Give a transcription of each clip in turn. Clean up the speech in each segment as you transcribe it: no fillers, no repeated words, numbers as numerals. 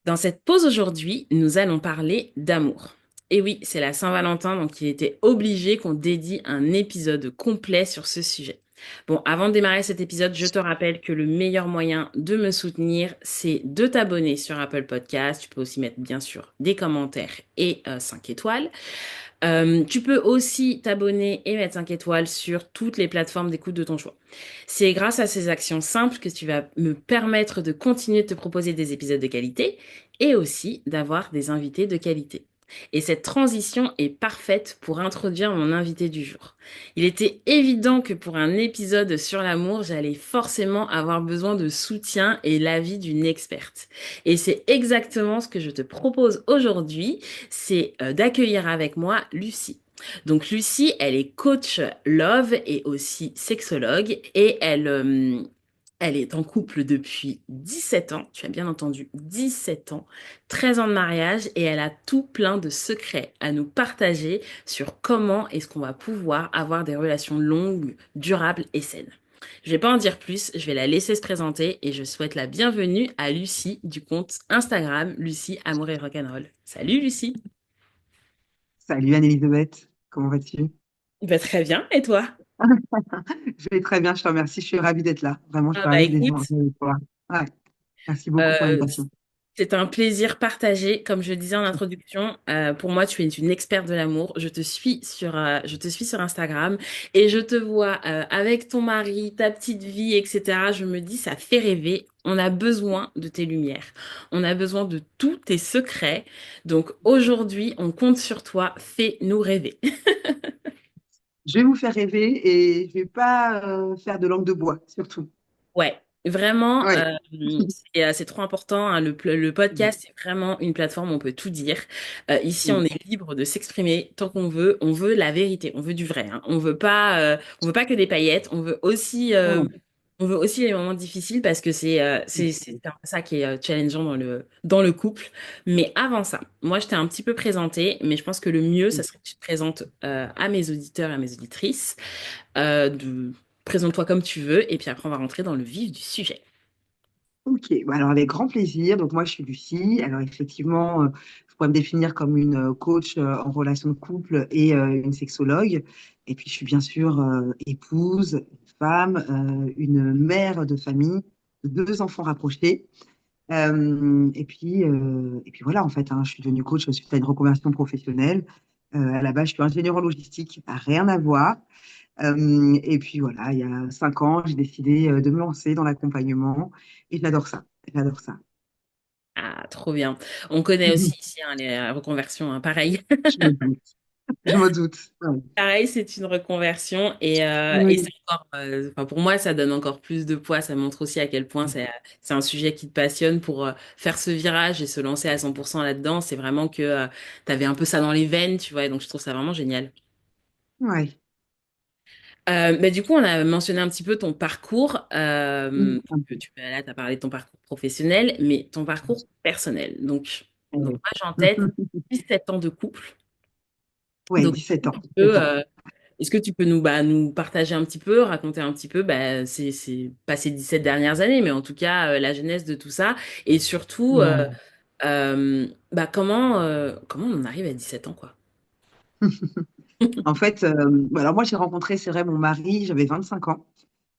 Dans cette pause aujourd'hui, nous allons parler d'amour. Et oui, c'est la Saint-Valentin, donc il était obligé qu'on dédie un épisode complet sur ce sujet. Bon, avant de démarrer cet épisode, je te rappelle que le meilleur moyen de me soutenir, c'est de t'abonner sur Apple Podcast. Tu peux aussi mettre bien sûr des commentaires et 5 étoiles. Tu peux aussi t'abonner et mettre 5 étoiles sur toutes les plateformes d'écoute de ton choix. C'est grâce à ces actions simples que tu vas me permettre de continuer de te proposer des épisodes de qualité et aussi d'avoir des invités de qualité. Et cette transition est parfaite pour introduire mon invité du jour. Il était évident que pour un épisode sur l'amour, j'allais forcément avoir besoin de soutien et l'avis d'une experte. Et c'est exactement ce que je te propose aujourd'hui, c'est d'accueillir avec moi Lucie. Donc Lucie, elle est coach love et aussi sexologue et elle est en couple depuis 17 ans, tu as bien entendu, 17 ans, 13 ans de mariage et elle a tout plein de secrets à nous partager sur comment est-ce qu'on va pouvoir avoir des relations longues, durables et saines. Je vais pas en dire plus, je vais la laisser se présenter et je souhaite la bienvenue à Lucie du compte Instagram Lucie Amour et Rock'n'Roll. Salut Lucie. Salut Anne-Elisabeth, comment vas-tu? Bah, très bien, et toi? Je vais très bien, je te remercie, je suis ravie d'être là. Vraiment, je Ah suis bah ravie d'échanger écoute, avec toi. Ouais, merci beaucoup pour euh, l'invitation. c'est un plaisir partagé. Comme je disais en introduction, pour moi, tu es une experte de l'amour. Je te suis sur Instagram et je te vois avec ton mari, ta petite vie, etc. Je me dis, ça fait rêver. On a besoin de tes lumières. On a besoin de tous tes secrets. Donc aujourd'hui, on compte sur toi. Fais-nous rêver. Je vais vous faire rêver et je vais pas faire de langue de bois, surtout. Ouais, vraiment, Oui. c'est trop important, hein. Le podcast, c'est vraiment une plateforme où on peut tout dire. Ici, on est libre de s'exprimer tant qu'on veut. On veut la vérité, on veut du vrai, hein. On veut pas que des paillettes. On veut aussi les moments difficiles parce que c'est un peu ça qui est challengeant dans le couple. Mais avant ça, moi, je t'ai un petit peu présenté, mais je pense que le mieux, ça serait que tu te présentes à mes auditeurs et à mes auditrices. Présente-toi comme tu veux, et puis après, on va rentrer dans le vif du sujet. Ok, bah alors avec grand plaisir. Donc moi je suis Lucie. Alors effectivement, je pourrais me définir comme une coach en relation de couple et une sexologue. Et puis je suis bien sûr épouse, femme, une mère de famille, de deux enfants rapprochés. Et puis voilà, en fait, hein, je suis devenue coach suite à une reconversion professionnelle. À la base, je suis ingénieure en logistique, ça n'a rien à voir. Et puis voilà, il y a 5 ans, j'ai décidé de me lancer dans l'accompagnement et j'adore ça. J'adore ça. Ah, trop bien. On connaît aussi ici hein, les reconversions, hein, pareil. Je me doute. Je me doute. Ouais. Pareil, c'est une reconversion et c'est Oui. encore, enfin, pour moi, ça donne encore plus de poids. Ça montre aussi à quel point c'est un sujet qui te passionne pour faire ce virage et se lancer à 100% là-dedans. C'est vraiment que tu avais un peu ça dans les veines, tu vois, et donc je trouve ça vraiment génial. Ouais. Bah, du coup, on a mentionné un petit peu ton parcours. Un peu. Là, tu as parlé de ton parcours professionnel, mais ton parcours personnel. Donc Ouais. moi, j'ai en tête 17 ans de couple. Ouais, Donc, 17 ans. tu peux, 17 ans. est-ce que tu peux nous partager un petit peu, raconter un petit peu, bah, c'est pas ces 17 dernières années, mais en tout cas, la genèse de tout ça, et surtout, Ouais. bah, comment on en arrive à 17 ans, quoi. En fait, alors moi, j'ai rencontré, c'est vrai, mon mari, j'avais 25 ans.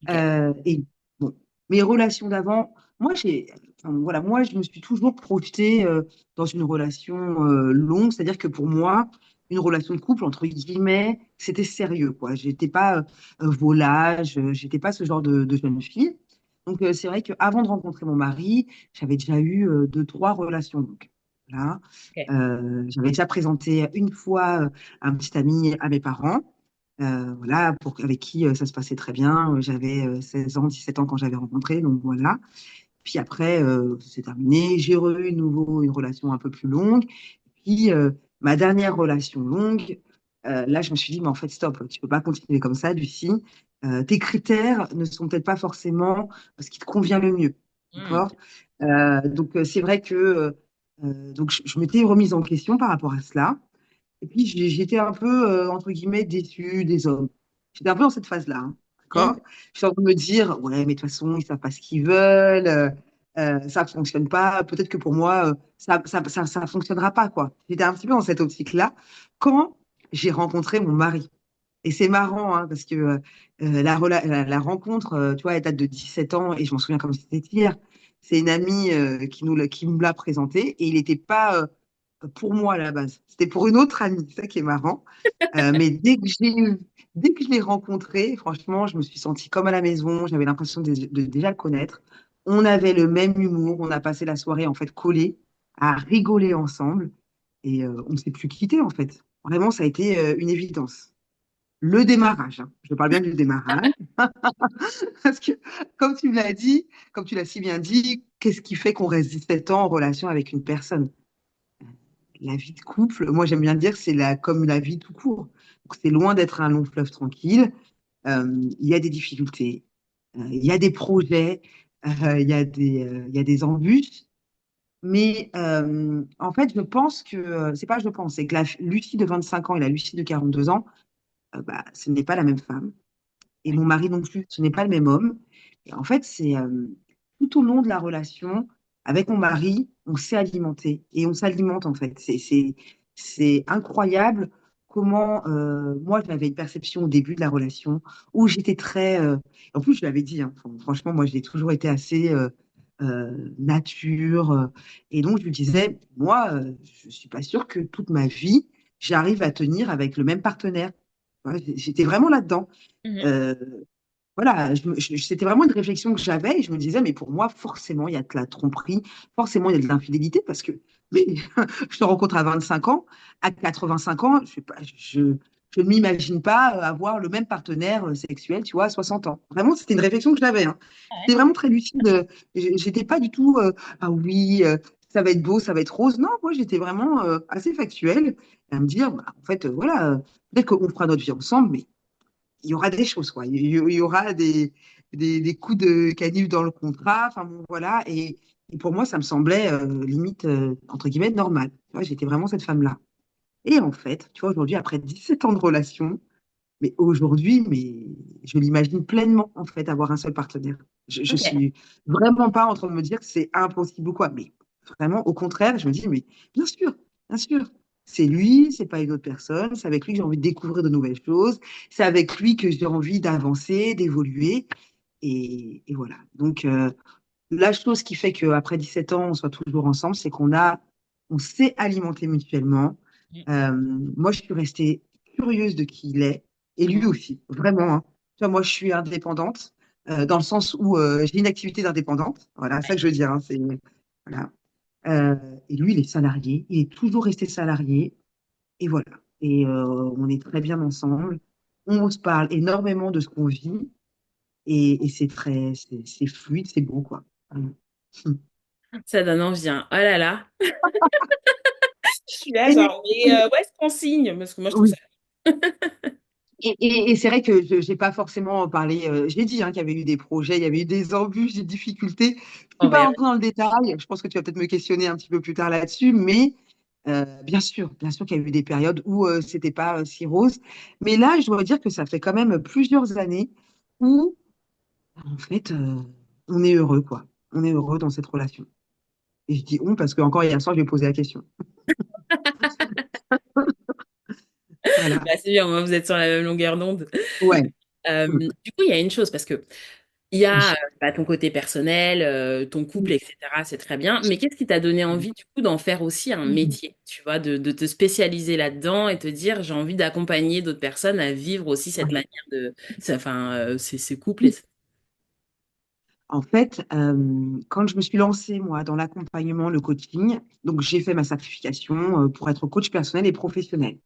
Ok. Et bon, mes relations d'avant, voilà, moi, je me suis toujours projetée dans une relation longue, c'est-à-dire que pour moi, une relation de couple, entre guillemets, c'était sérieux, quoi. J'étais pas volage, j'étais pas ce genre de jeune fille. Donc, c'est vrai qu'avant de rencontrer mon mari, j'avais déjà eu deux, trois relations longues. Voilà. Ok. J'avais déjà présenté une fois un petit ami à mes parents. Voilà, avec qui ça se passait très bien. J'avais 16 ans, 17 ans quand j'avais rencontré, donc voilà. Puis après, c'est terminé. J'ai eu nouveau une relation un peu plus longue. Puis ma dernière relation longue, là, je me suis dit, mais en fait, stop, tu peux pas continuer comme ça, Lucie. Tes critères ne sont peut-être pas forcément ce qui te convient le mieux. Hmm. D'accord? Donc, c'est vrai que donc je m'étais remise en question par rapport à cela. Et puis, j'étais un peu, entre guillemets, déçue des hommes. J'étais un peu dans cette phase-là, hein, Hmm. d'accord? Je suis en train de me dire, ouais, mais de toute façon, ils savent pas ce qu'ils veulent. Ça fonctionne pas. Peut-être que pour moi, ça fonctionnera pas, quoi. J'étais un petit peu dans cette optique-là quand j'ai rencontré mon mari. Et c'est marrant, hein, parce que la rencontre, tu vois, elle date de 17 ans et je m'en souviens comme si c'était hier. C'est une amie qui nous l'a présenté et il n'était pas pour moi à la base. C'était pour une autre amie. C'est ça qui est marrant. Mais dès que je l'ai rencontré, franchement, je me suis sentie comme à la maison. J'avais l'impression de déjà le connaître. On avait le même humour. On a passé la soirée en fait collés, à rigoler ensemble et on ne s'est plus quitté en fait. Vraiment, ça a été une évidence. Le démarrage, hein. Je parle bien du démarrage, parce que comme tu l'as dit, comme tu l'as si bien dit, qu'est-ce qui fait qu'on reste 17 ans en relation avec une personne? La vie de couple, moi j'aime bien dire, comme la vie tout court. Donc, c'est loin d'être un long fleuve tranquille. Il y a des difficultés, il y a des projets, il y a des embûches. Mais en fait, je pense que, c'est pas je pense, c'est que la Lucie de 25 ans et la Lucie de 42 ans, bah, ce n'est pas la même femme. Et mon mari non plus, ce n'est pas le même homme. Et en fait, c'est tout au long de la relation avec mon mari, on s'est alimenté et on s'alimente en fait. C'est incroyable comment moi j'avais une perception au début de la relation où j'étais très. En plus, je l'avais dit, hein, franchement, moi j'ai toujours été assez nature. Et donc je lui disais, moi, je ne suis pas sûre que toute ma vie, j'arrive à tenir avec le même partenaire. Ouais, j'étais vraiment là-dedans. Mhm. Euh, voilà, c'était vraiment une réflexion que j'avais et je me disais, mais pour moi, forcément, il y a de la tromperie, forcément, il y a de l'infidélité parce que mais, je te rencontre à 25 ans, à 85 ans, je ne m'imagine pas avoir le même partenaire sexuel, tu vois, à 60 ans. Vraiment, c'était une réflexion que j'avais, hein. J'étais vraiment très lucide. J'étais pas du tout, ah oui, ça va être beau, ça va être rose. Non, moi, j'étais vraiment assez factuelle à me dire, bah, en fait, voilà, peut-être qu'on fera notre vie ensemble, mais il y aura des choses, quoi. Il y aura des coups de canif dans le contrat. Enfin, bon, voilà. Et pour moi, ça me semblait limite, entre guillemets, normal. Tu vois, j'étais vraiment cette femme-là. Et en fait, tu vois, aujourd'hui, après 17 ans de relation, mais aujourd'hui, mais je l'imagine pleinement, en fait, avoir un seul partenaire. Je Ok. suis vraiment pas en train de me dire que c'est impossible ou quoi, mais vraiment, au contraire, je me dis, mais bien sûr, c'est lui, c'est pas une autre personne, c'est avec lui que j'ai envie de découvrir de nouvelles choses, c'est avec lui que j'ai envie d'avancer, d'évoluer, et voilà. Donc, la chose qui fait qu'après 17 ans, on soit toujours ensemble, c'est on s'est alimenté mutuellement. Euh, Moi, je suis restée curieuse de qui il est, et lui aussi, vraiment, hein. Tu vois, moi, je suis indépendante, dans le sens où j'ai une activité d'indépendante. Voilà, c'est ça que je veux dire, hein, voilà. Euh, et lui, il est salarié, il est toujours resté salarié, et voilà. Et on est très bien ensemble. On se parle énormément de ce qu'on vit, et c'est fluide, c'est beau, quoi. Vraiment. Ça donne envie, hein. Oh là là. Je suis là, Et, genre, mais et- où est-ce qu'on signe? Parce que moi, je trouve ça. oui. Et c'est vrai que je n'ai pas forcément parlé. J'ai dit hein, qu'il y avait eu des projets, il y avait eu des embûches, des difficultés. Je ne suis On va pas y rentrée dans le détail. Je pense que tu vas peut-être me questionner un petit peu plus tard là-dessus. Mais bien sûr qu'il y a eu des périodes où c'était pas si rose. Mais là, je dois dire que ça fait quand même plusieurs années où, en fait, on est heureux, quoi. On est heureux dans cette relation. Et je dis on parce que encore hier soir, je lui ai posé la question. Voilà. Bah, c'est bien, moi, vous êtes sur la même longueur d'onde. Ouais. Mm. Du coup, il y a une chose, parce que il y a Oui. bah, ton côté personnel, ton couple, etc. C'est très bien. Mais qu'est-ce qui t'a donné envie, du coup, d'en faire aussi un Mm. métier, tu vois, de te spécialiser là-dedans et te dire, j'ai envie d'accompagner d'autres personnes à vivre aussi cette Ouais. manière enfin, ces couples. En fait, quand je me suis lancée, moi, dans l'accompagnement, le coaching, donc j'ai fait ma certification pour être coach personnel et professionnel.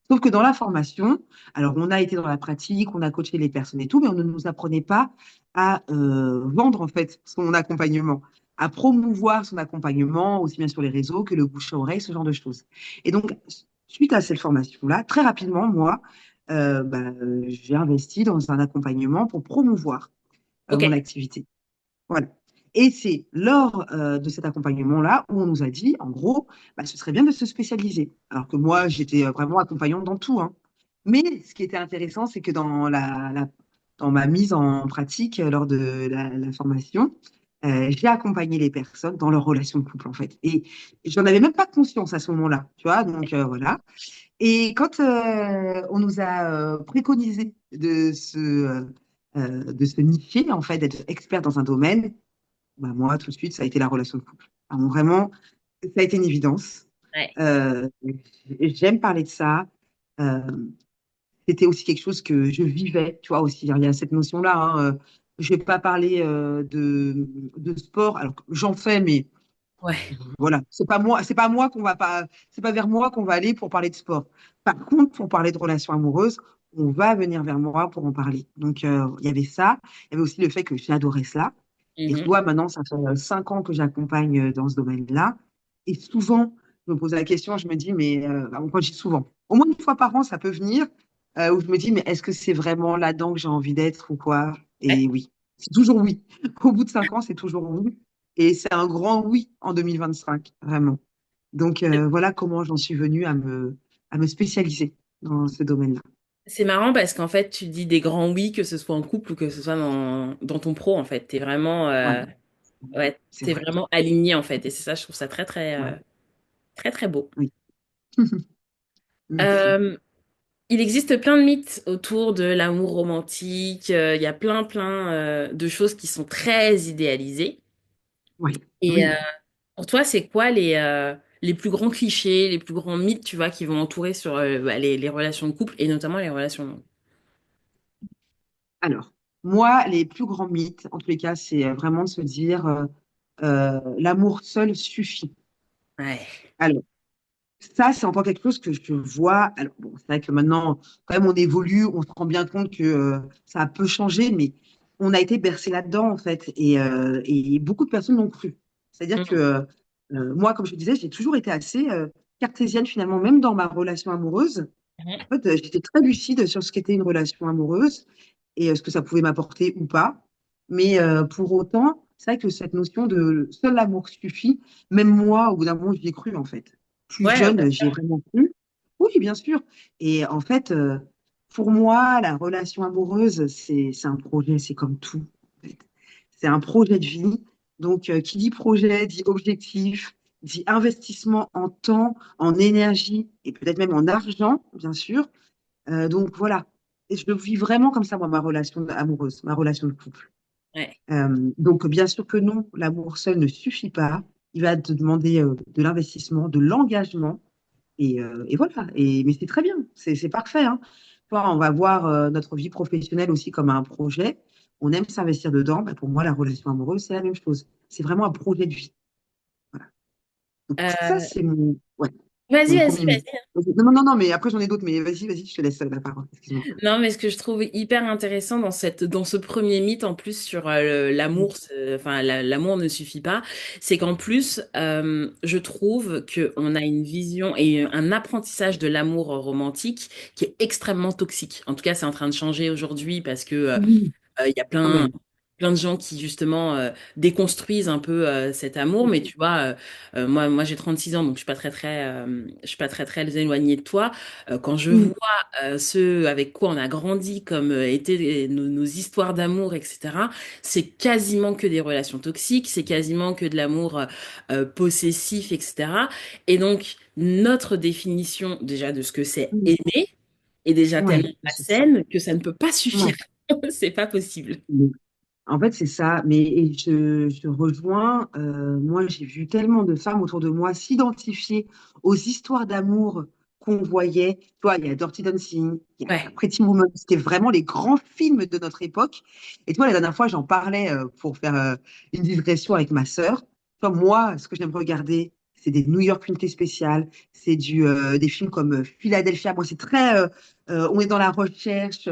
Sauf que dans la formation, alors on a été dans la pratique, on a coaché les personnes et tout, mais on ne nous apprenait pas à vendre en fait son accompagnement, à promouvoir son accompagnement, aussi bien sur les réseaux que le bouche à oreille, ce genre de choses. Et donc, suite à cette formation-là, très rapidement, moi, j'ai investi dans un accompagnement pour promouvoir Ok, mon activité. Voilà. Et c'est lors de cet accompagnement-là où on nous a dit, en gros, bah, ce serait bien de se spécialiser. Alors que moi, j'étais vraiment accompagnante dans tout, hein. Mais ce qui était intéressant, c'est que dans ma mise en pratique lors de la formation, J'ai accompagné les personnes dans leur relation de couple, en fait. Et j'en avais même pas conscience à ce moment-là, tu vois. Donc, voilà. Et quand on nous a préconisé de se nicher, en fait, d'être expert dans un domaine, bah, moi, tout de suite, ça a été la relation de couple. Alors, vraiment, ça a été une évidence. Ouais. Euh, J'aime parler de ça. Euh, C'était aussi quelque chose que je vivais, tu vois, aussi. Il y a cette notion-là, hein, je ne vais pas parler de sport, alors que j'en fais, mais Ouais. voilà, c'est pas moi qu'on va pas, c'est pas vers moi qu'on va aller pour parler de sport. Par contre, pour parler de relations amoureuses, on va venir vers moi pour en parler. Donc, il y avait ça. Il y avait aussi le fait que j'adorais cela. Et tu Mhm. vois, maintenant, ça fait 5 ans que j'accompagne dans ce domaine-là. Et souvent, je me pose la question, je me dis, mais quand je dis souvent, au moins une fois par an, ça peut venir, où je me dis, mais est-ce que c'est vraiment là-dedans que j'ai envie d'être ou quoi? Ouais. Et oui, c'est toujours oui. Au bout de 5 ans, c'est toujours oui. Et c'est un grand oui en 2025, vraiment. Donc, voilà comment j'en suis venue à me spécialiser dans ce domaine-là. C'est marrant parce qu'en fait, tu dis des grands oui, que ce soit en couple ou que ce soit dans ton pro, en fait. T'es vraiment, Ouais, ouais, c'est t'es vrai. vraiment aligné, en fait. Et c'est ça, je trouve ça très, très, Ouais, très, très beau. oui. Merci. Euh, il existe plein de mythes autour de l'amour romantique. Il y a plein, plein, de choses qui sont très idéalisées. Ouais, Et oui. pour toi, c'est quoi les plus grands clichés, les plus grands mythes, tu vois, qui vont entourer sur bah, les relations de couple et notamment les relations longues? Alors, moi, les plus grands mythes, en tous les cas, c'est vraiment de se dire l'amour seul suffit. Ouais. Alors, ça, c'est encore quelque chose que je vois. Alors, bon, c'est vrai que maintenant, quand même, on évolue, on se rend bien compte que ça peut changer, mais on a été bercé là-dedans, en fait, et beaucoup de personnes l'ont cru. C'est-à-dire que Mhm. moi, comme je disais, j'ai toujours été assez cartésienne, finalement, même dans ma relation amoureuse. Mhm. En fait, j'étais très lucide sur ce qu'était une relation amoureuse et ce que ça pouvait m'apporter ou pas. Mais pour autant, c'est vrai que cette notion de seul l'amour suffit, même moi, au bout d'un moment, j'y ai cru, en fait. Plus Ouais, jeune, j'y ai vraiment cru. Oui, bien sûr. Et en fait, pour moi, la relation amoureuse, c'est un projet, c'est comme tout, en fait. C'est un projet de vie. Donc, qui dit projet, dit objectif, dit investissement en temps, en énergie et peut-être même en argent, bien sûr. Donc, voilà. Et je le vis vraiment comme ça, moi, ma relation amoureuse, ma relation de couple. ouais. Donc, bien sûr que non, l'amour seul ne suffit pas. Il va te demander de l'investissement, de l'engagement. Et voilà. Mais c'est très bien. C'est parfait, hein. Tu vois, on va voir notre vie professionnelle aussi comme un projet. On aime s'investir dedans. Bah, pour moi, la relation amoureuse, c'est la même chose. C'est vraiment un projet de vie. Voilà. Donc, ça, Euh, c'est ouais, vas-y, mon vas-y, premier mythe. vas-y. Non, non, non, non, mais après, j'en ai d'autres. Mais vas-y, je te laisse la parole. Excuse-moi. Non, mais ce que je trouve hyper intéressant dans ce premier mythe, en plus, sur l'amour, enfin, l'amour ne suffit pas, c'est qu'en plus, je trouve qu'on a une vision et un apprentissage de l'amour romantique qui est extrêmement toxique. En tout cas, c'est en train de changer aujourd'hui parce que Oui, il y a quand plein, même. plein de gens qui justement déconstruisent un peu cet amour, mais tu vois, moi j'ai 36 ans, donc je suis pas je suis pas très très éloignée de toi. Quand je Mm. vois ceux avec quoi on a grandi, comme étaient nos histoires d'amour, etc., c'est quasiment que des relations toxiques, c'est quasiment que de l'amour possessif, etc. Et donc notre définition déjà de ce que c'est Mm. aimer est déjà tellement Ouais, c'est ça. malsaine que ça ne peut pas suffire. Ouais. C'est pas possible. Mais en fait, c'est ça. Mais et je rejoins. Moi, j'ai vu tellement de femmes autour de moi s'identifier aux histoires d'amour qu'on voyait. Tu vois, il y a Dirty Dancing, il y a Ouais. Pretty Woman. C'était vraiment les grands films de notre époque. Et toi, la dernière fois, j'en parlais pour faire une digression avec ma sœur. Tu vois, moi, ce que j'aime regarder, c'est des New York Unité spéciales, c'est des films comme Philadelphia. Moi, c'est très. On est dans la recherche,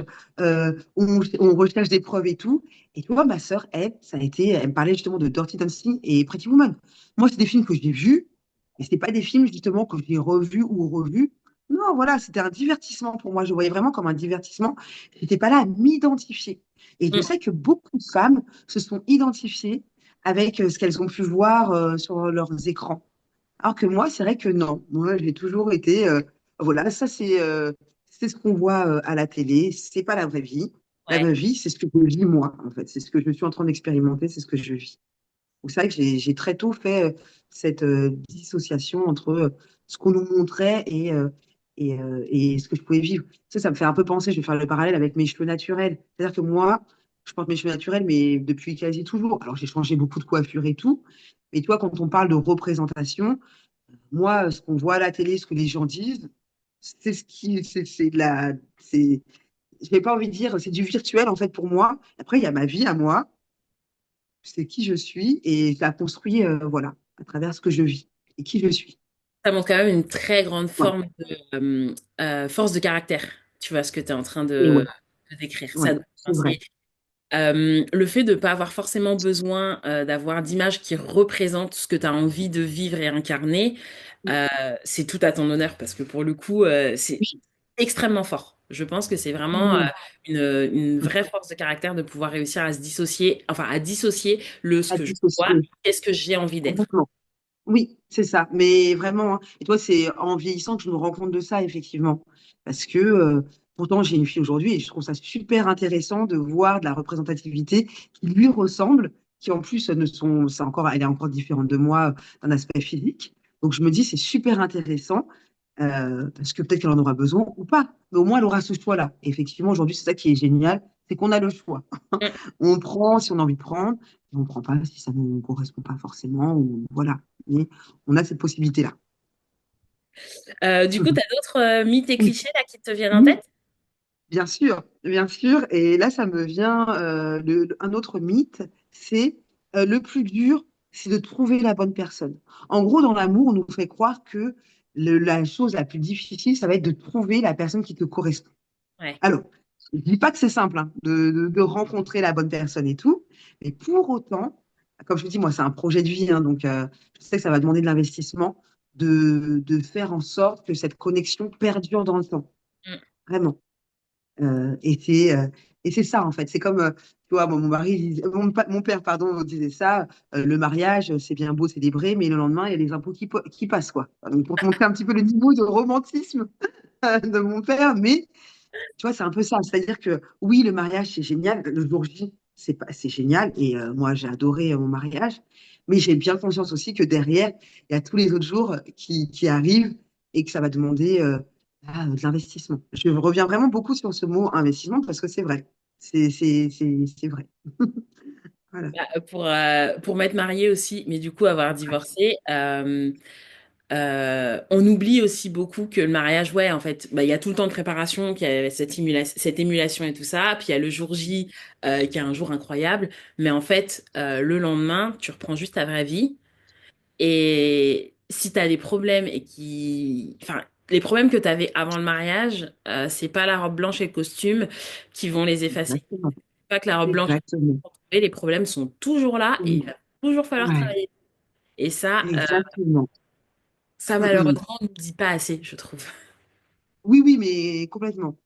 on recherche des preuves et tout. Et tu vois, ma sœur, elle me parlait justement de Dirty Dancing et Pretty Woman. Moi, c'est des films que j'ai vus, mais ce pas des films justement que j'ai revus ou revus. Non, voilà, c'était un divertissement pour moi. Je voyais vraiment comme un divertissement. Je n'étais pas là à m'identifier. Et je Mm. sais que beaucoup de femmes se sont identifiées avec ce qu'elles ont pu voir sur leurs écrans. Alors que moi, c'est vrai que non. Moi, j'ai toujours été, voilà, ça c'est ce qu'on voit à la télé, c'est pas la vraie vie. La Ouais. vraie vie, c'est ce que je vis moi, en fait. C'est ce que je suis en train d'expérimenter, c'est ce que je vis. Donc, c'est vrai que j'ai très tôt fait cette dissociation entre ce qu'on nous montrait et ce que je pouvais vivre. Ça me fait un peu penser, je vais faire le parallèle avec mes cheveux naturels. C'est-à-dire que moi, je porte mes cheveux naturels, mais depuis quasi toujours. Alors, j'ai changé beaucoup de coiffure et tout. Mais toi, quand on parle de représentation, moi, ce qu'on voit à la télé, ce que les gens disent, c'est ce qui, c'est de la, c'est, je n'ai pas envie de dire, c'est du virtuel en fait pour moi. Après, il y a ma vie à moi, c'est qui je suis et je la construis, voilà, à travers ce que je vis et qui je suis. Ça montre quand même une très grande Voilà. forme de force de caractère. Tu vois ce que tu es en train Et ouais, de décrire. ouais, c'est vrai. Le fait de ne pas avoir forcément besoin d'avoir d'images qui représentent ce que tu as envie de vivre et incarner, euh, c'est tout à ton honneur parce que pour le coup, c'est Oui, extrêmement fort. Je pense que c'est vraiment oui, une oui. vraie force de caractère de pouvoir réussir à se dissocier, enfin à dissocier ce À que je vois, dissocier qu'est-ce que j'ai envie d'être. complètement. Oui, c'est ça. Mais vraiment, hein. Et toi, c'est en vieillissant que je me rends compte de ça, effectivement. Parce que pourtant, j'ai une fille aujourd'hui et je trouve ça super intéressant de voir de la représentativité qui lui ressemble, qui en plus ne sont, c'est encore, elle est encore différente de moi d'un aspect physique. Donc je me dis, c'est super intéressant parce que peut-être qu'elle en aura besoin ou pas. Mais au moins, elle aura ce choix-là. Et effectivement, aujourd'hui, c'est ça qui est génial, c'est qu'on a le choix. On prend si on a envie de prendre, et on ne prend pas si ça ne nous correspond pas forcément, ou voilà. Mais on a cette possibilité-là. Du coup, tu as d'autres mythes et Oui, clichés là qui te viennent en oui, tête? bien sûr, bien sûr. Et là, ça me vient un autre mythe, c'est le plus dur, c'est de trouver la bonne personne. En gros, dans l'amour, on nous fait croire que la chose la plus difficile, ça va être de trouver la personne qui te correspond. Ouais. Alors, je ne dis pas que c'est simple hein, de rencontrer la bonne personne et tout, mais pour autant, comme je vous dis, moi, c'est un projet de vie, hein, donc je sais que ça va demander de l'investissement, de faire en sorte que cette connexion perdure dans le temps, Mm. vraiment. Euh, et c'est euh, et c'est ça, en fait. C'est comme, tu vois, moi, mon mari, mon père, pardon, disait ça, le mariage, c'est bien beau célébrer, mais le lendemain, il y a les impôts qui passent, quoi. Donc, pour te montrer un petit peu le niveau de romantisme de mon père, mais tu vois, c'est un peu ça. C'est-à-dire que oui, le mariage, c'est génial. Le jour J, c'est génial. Et moi, j'ai adoré mon mariage. Mais j'ai bien conscience aussi que derrière, il y a tous les autres jours qui arrivent et que ça va demander de l'investissement. Je reviens vraiment beaucoup sur ce mot investissement parce que c'est vrai. C'est vrai. Voilà. Bah, pour m'être mariée aussi, mais du coup avoir divorcé, on oublie aussi beaucoup que le mariage, ouais, en fait, bah, il y a tout le temps de préparation, qu'il y a cette émulation et tout ça, puis il y a le jour J, qui est un jour incroyable, mais en fait, le lendemain, tu reprends juste ta vraie vie, et si tu as des problèmes enfin, les problèmes que tu avais avant le mariage, c'est pas la robe blanche et le costume qui vont les effacer. Exactement. Pas que la robe blanche, Exactement. les problèmes sont toujours là et il Oui. va toujours falloir Ouais. travailler. Et Exactement. ça Mm, mm. malheureusement, on ne dit pas assez, je trouve. Oui, oui, mais complètement.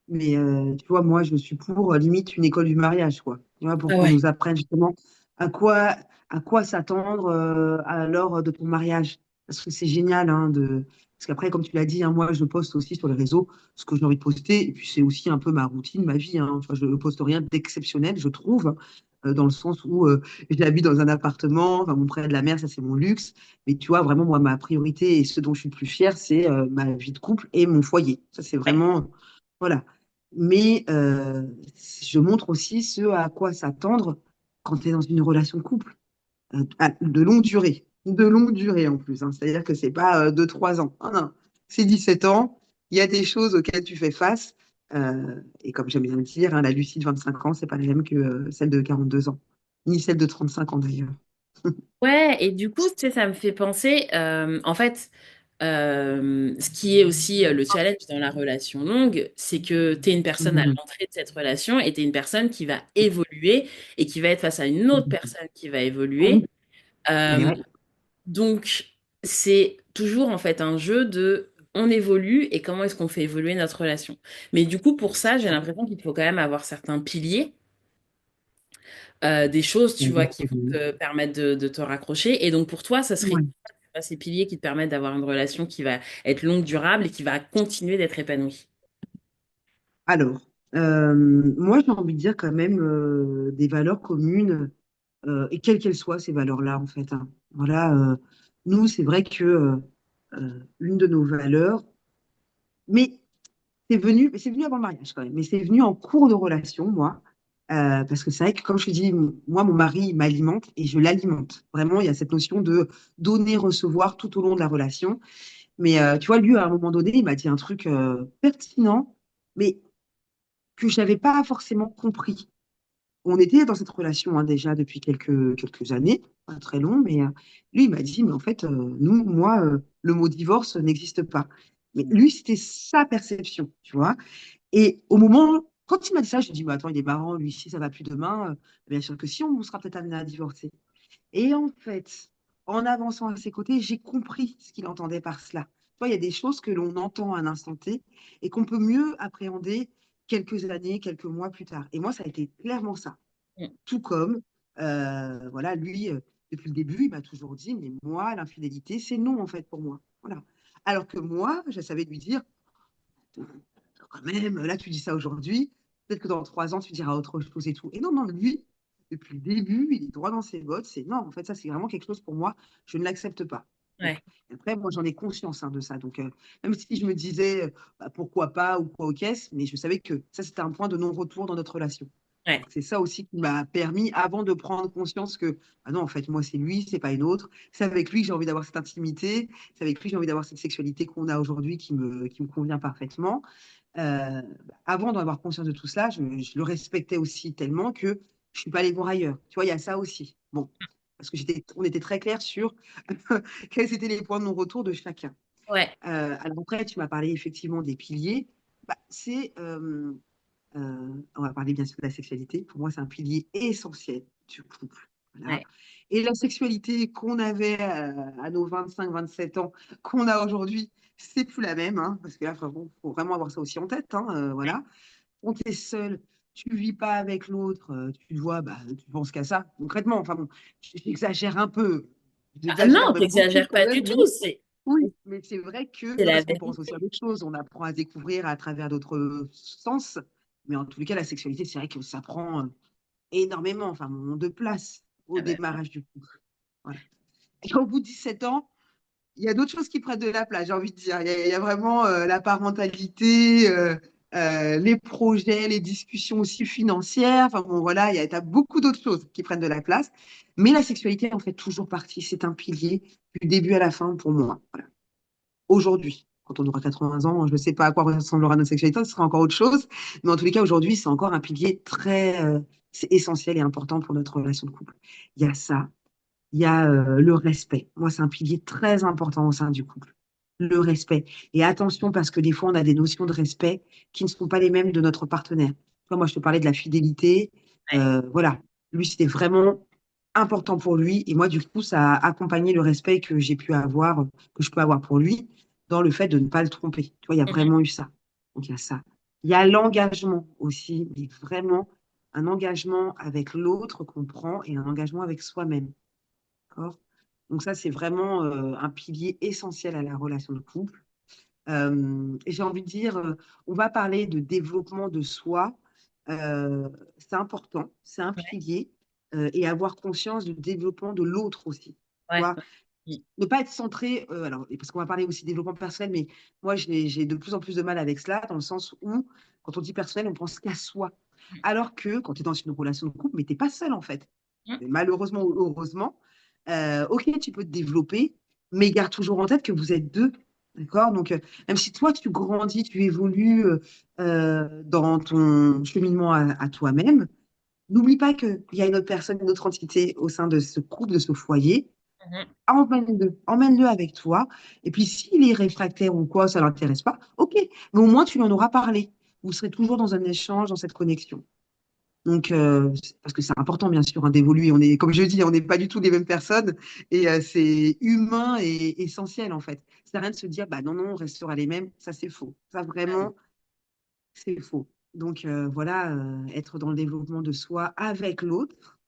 Mais tu vois, moi, je suis pour limite une école du mariage, quoi. Tu vois, pour Ah qu'on ouais. nous apprenne justement à quoi, à quoi s'attendre à l'heure de ton mariage. Parce que c'est génial, hein, de... Parce qu'après, comme tu l'as dit, hein, moi, je poste aussi sur les réseaux ce que j'ai envie de poster. Et puis, c'est aussi un peu ma routine, ma vie, hein. Tu vois, je ne poste rien d'exceptionnel, je trouve, dans le sens où j'habite dans un appartement, enfin, mon près de la mer, ça, c'est mon luxe. Mais tu vois, vraiment, moi, ma priorité et ce dont je suis le plus fière, c'est ma vie de couple et mon foyer. Ça, c'est Ouais. vraiment... Voilà. Mais je montre aussi ce à quoi s'attendre quand tu es dans une relation de couple, de longue durée. De longue durée en plus, hein. C'est-à-dire que c'est pas 2, 3 ans. Non, non. C'est 17 ans. Il y a des choses auxquelles tu fais face. Et comme j'aime bien le dire, hein, la Lucie de 25 ans, c'est pas la même que celle de 42 ans. Ni celle de 35 ans d'ailleurs. Ouais, et du coup, tu sais, ça me fait penser, en fait, ce qui est aussi le challenge dans la relation longue, c'est que tu es une personne à Mhm. l'entrée de cette relation et tu es une personne qui va évoluer et qui va être face à une autre Mhm. personne qui va évoluer. Oui, mais Euh, ouais. donc, c'est toujours en fait un jeu de on évolue et comment est-ce qu'on fait évoluer notre relation. Mais du coup, pour ça, j'ai l'impression qu'il faut quand même avoir certains piliers, des choses, tu vois, qui vont Exactement. te permettre de te raccrocher. Et donc, pour toi, ça serait Ouais. quoi ces piliers qui te permettent d'avoir une relation qui va être longue, durable et qui va continuer d'être épanouie. Alors, moi, j'ai envie de dire quand même des valeurs communes. et quelles qu'elles soient, ces valeurs-là, en fait, hein. Voilà, nous, c'est vrai que une de nos valeurs, mais c'est venu avant le mariage quand même, mais c'est venu en cours de relation, moi. Parce que c'est vrai que, comme je te dis, moi, mon mari il m'alimente et je l'alimente. Vraiment, il y a cette notion de donner, recevoir tout au long de la relation. Mais tu vois, lui, à un moment donné, il m'a dit un truc pertinent, mais que je n'avais pas forcément compris. On était dans cette relation, hein, déjà depuis quelques années, pas très long, mais lui, il m'a dit, mais en fait, moi, le mot divorce n'existe pas. Mais lui, c'était sa perception, tu vois. Et au moment, quand il m'a dit ça, je lui ai dit, mais attends, il est marrant, lui, si ça va plus demain, bien sûr que si, on sera peut-être amené à divorcer. Et en fait, en avançant à ses côtés, j'ai compris ce qu'il entendait par cela. Tu vois, il y a des choses que l'on entend à un instant T et qu'on peut mieux appréhender quelques années, quelques mois plus tard. Et moi, ça a été clairement ça. Mm. Tout comme, voilà, lui, depuis le début, il m'a toujours dit, mais moi, l'infidélité, c'est non, en fait, pour moi. Voilà. Alors que moi, je savais lui dire, quand même, là, tu dis ça aujourd'hui, peut-être que dans 3 ans, tu diras autre chose et tout. Et non, non, lui, depuis le début, il est droit dans ses bottes. C'est non, en fait, ça, c'est vraiment quelque chose pour moi, je ne l'accepte pas. Donc, Ouais, après, moi, j'en ai conscience, hein, de ça. Donc, même si je me disais, bah, pourquoi pas ou quoi aux caisses, mais je savais que ça, c'était un point de non-retour dans notre relation. ouais, Donc, c'est ça aussi qui m'a permis, avant de prendre conscience que, ah non, en fait, moi, c'est lui, c'est pas une autre. C'est avec lui que j'ai envie d'avoir cette intimité. C'est avec lui que j'ai envie d'avoir cette sexualité qu'on a aujourd'hui qui me convient parfaitement. Euh, Avant d'en avoir conscience de tout cela, je le respectais aussi tellement que je ne suis pas allée voir ailleurs. Tu vois, il y a ça aussi. Bon, parce que on était très clair sur quels étaient les points de non-retour de chacun. ouais, Alors après, tu m'as parlé effectivement des piliers. Bah, on va parler bien sûr de la sexualité. Pour moi, c'est un pilier essentiel du couple. Voilà. ouais. Et la sexualité qu'on avait à nos 25, 27 ans, qu'on a aujourd'hui, c'est plus la même, hein, parce que là, il faut vraiment avoir ça aussi en tête, hein, voilà. Quand tu es seul, tu ne vis pas avec l'autre, tu te vois, bah, tu penses qu'à ça. Concrètement, enfin bon, j'exagère un peu. Ah, J'exagère non, même beaucoup t'exagères quand pas même, du mais tout, c'est oui, mais c'est vrai que, c'est non, la parce qu'on pense aussi vérité. à d'autres choses, on apprend à découvrir à travers d'autres sens, mais en tous les cas, la sexualité, c'est vrai que ça prend énormément, enfin, de place au Ah bah, démarrage du couple. Voilà. Et au bout de 17 ans, il y a d'autres choses qui prennent de la place, j'ai envie de dire. Il y a vraiment la parentalité, les projets, les discussions aussi financières. Enfin bon, voilà, t'as beaucoup d'autres choses qui prennent de la place. Mais la sexualité en fait toujours partie. C'est un pilier du début à la fin pour moi. Voilà. Aujourd'hui, quand on aura 80 ans, je ne sais pas à quoi ressemblera notre sexualité, ce sera encore autre chose. Mais en tous les cas, aujourd'hui, c'est encore un pilier très c'est essentiel et important pour notre relation de couple. Il y a ça, il y a le respect. Moi, c'est un pilier très important au sein du couple. Le respect. Et attention, parce que des fois, on a des notions de respect qui ne sont pas les mêmes de notre partenaire. Tu vois, moi, je te parlais de la fidélité. ouais. Voilà. Lui, c'était vraiment important pour lui. Et moi, du coup, ça a accompagné le respect que j'ai pu avoir, que je peux avoir pour lui, dans le fait de ne pas le tromper. Tu vois, il y a Mhm. vraiment eu ça. Donc, il y a ça. Il y a l'engagement aussi, mais vraiment un engagement avec l'autre qu'on prend et un engagement avec soi-même. D'accord. Donc ça, c'est vraiment un pilier essentiel à la relation de couple. Et j'ai envie de dire, on va parler de développement de soi. C'est important, c'est un Ouais, pilier. Et avoir conscience du développement de l'autre aussi. Tu ouais, vois, ouais. ne pas être centré, alors, parce qu'on va parler aussi de développement personnel, mais moi, j'ai de plus en plus de mal avec cela, dans le sens où, quand on dit personnel, on pense qu'à soi. Mm. Alors que quand tu es dans une relation de couple, mais tu n'es pas seul, en fait. Mm. Malheureusement ou heureusement, ok, tu peux te développer, mais garde toujours en tête que vous êtes deux. D'accord. Donc, même si toi, tu grandis, tu évolues dans ton cheminement à toi-même, n'oublie pas qu'il y a une autre personne, une autre entité au sein de ce couple, de ce foyer. Mhm. Emmène-le avec toi. Et puis, s'il est réfractaire ou quoi, ça ne l'intéresse pas, ok. Mais au moins, tu lui en auras parlé. Vous serez toujours dans un échange, dans cette connexion. Donc, parce que c'est important, bien sûr, hein, d'évoluer. Comme je dis, on n'est pas du tout les mêmes personnes et c'est humain et essentiel, en fait. Ça sert à rien de se dire, bah non, non, on restera les mêmes. Ça, c'est faux. Ça, vraiment, c'est faux. Donc, voilà, être dans le développement de soi avec l'autre.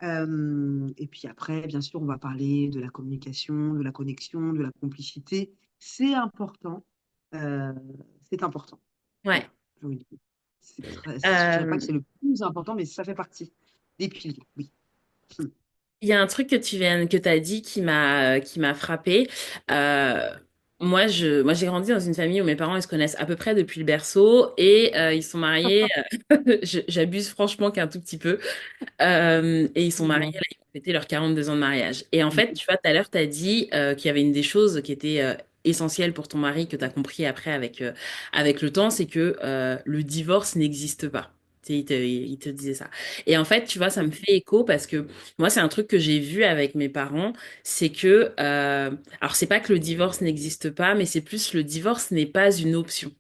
Et puis après, bien sûr, on va parler de la communication, de la connexion, de la complicité. C'est important. Euh, c'est important. Ouais. Voilà, j'ai envie de dire. Je dirais pas Euh, que c'est le plus important, mais ça fait partie des piliers. Oui. Il y a un truc que tu as dit qui m'a frappé. Euh, moi, j'ai grandi dans une famille où mes parents, ils se connaissent à peu près depuis le berceau et ils sont mariés. J'abuse franchement qu'un tout petit peu. Et ils sont mariés, là, ils ont fêté leurs 42 ans de mariage. Et en fait, tu vois, tout à l'heure, tu as dit qu'il y avait une des choses qui était essentielle pour ton mari, que tu as compris après avec le temps, c'est que le divorce n'existe pas. Tu sais, il te disait ça. Et en fait, tu vois, ça me fait écho parce que moi, c'est un truc que j'ai vu avec mes parents, c'est que, alors c'est pas que le divorce n'existe pas, mais c'est plus le divorce n'est pas une option.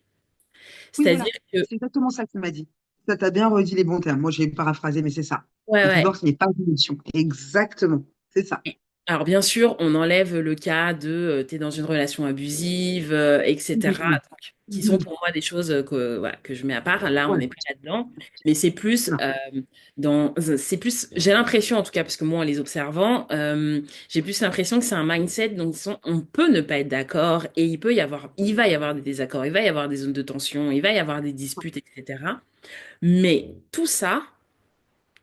Oui, C'est-à-dire voilà, que, c'est exactement ça qu'il m'a dit. Ça, t'as bien redit les bons termes. Moi, j'ai paraphrasé, mais c'est ça. ouais, Le ouais. divorce n'est pas une option. Exactement, c'est ça. Alors bien sûr, on enlève le cas de t'es dans une relation abusive, etc. Mhm. Donc, qui sont Mhm. pour moi des choses que, voilà, que je mets à part. Là, on Ouais, n'est pas là-dedans. Mais c'est plus non. c'est plus, j'ai l'impression en tout cas, parce que moi en les observant, j'ai plus l'impression que c'est un mindset dont on peut ne pas être d'accord et il va y avoir des désaccords, il va y avoir des zones de tension, il va y avoir des disputes, etc. Mais tout ça,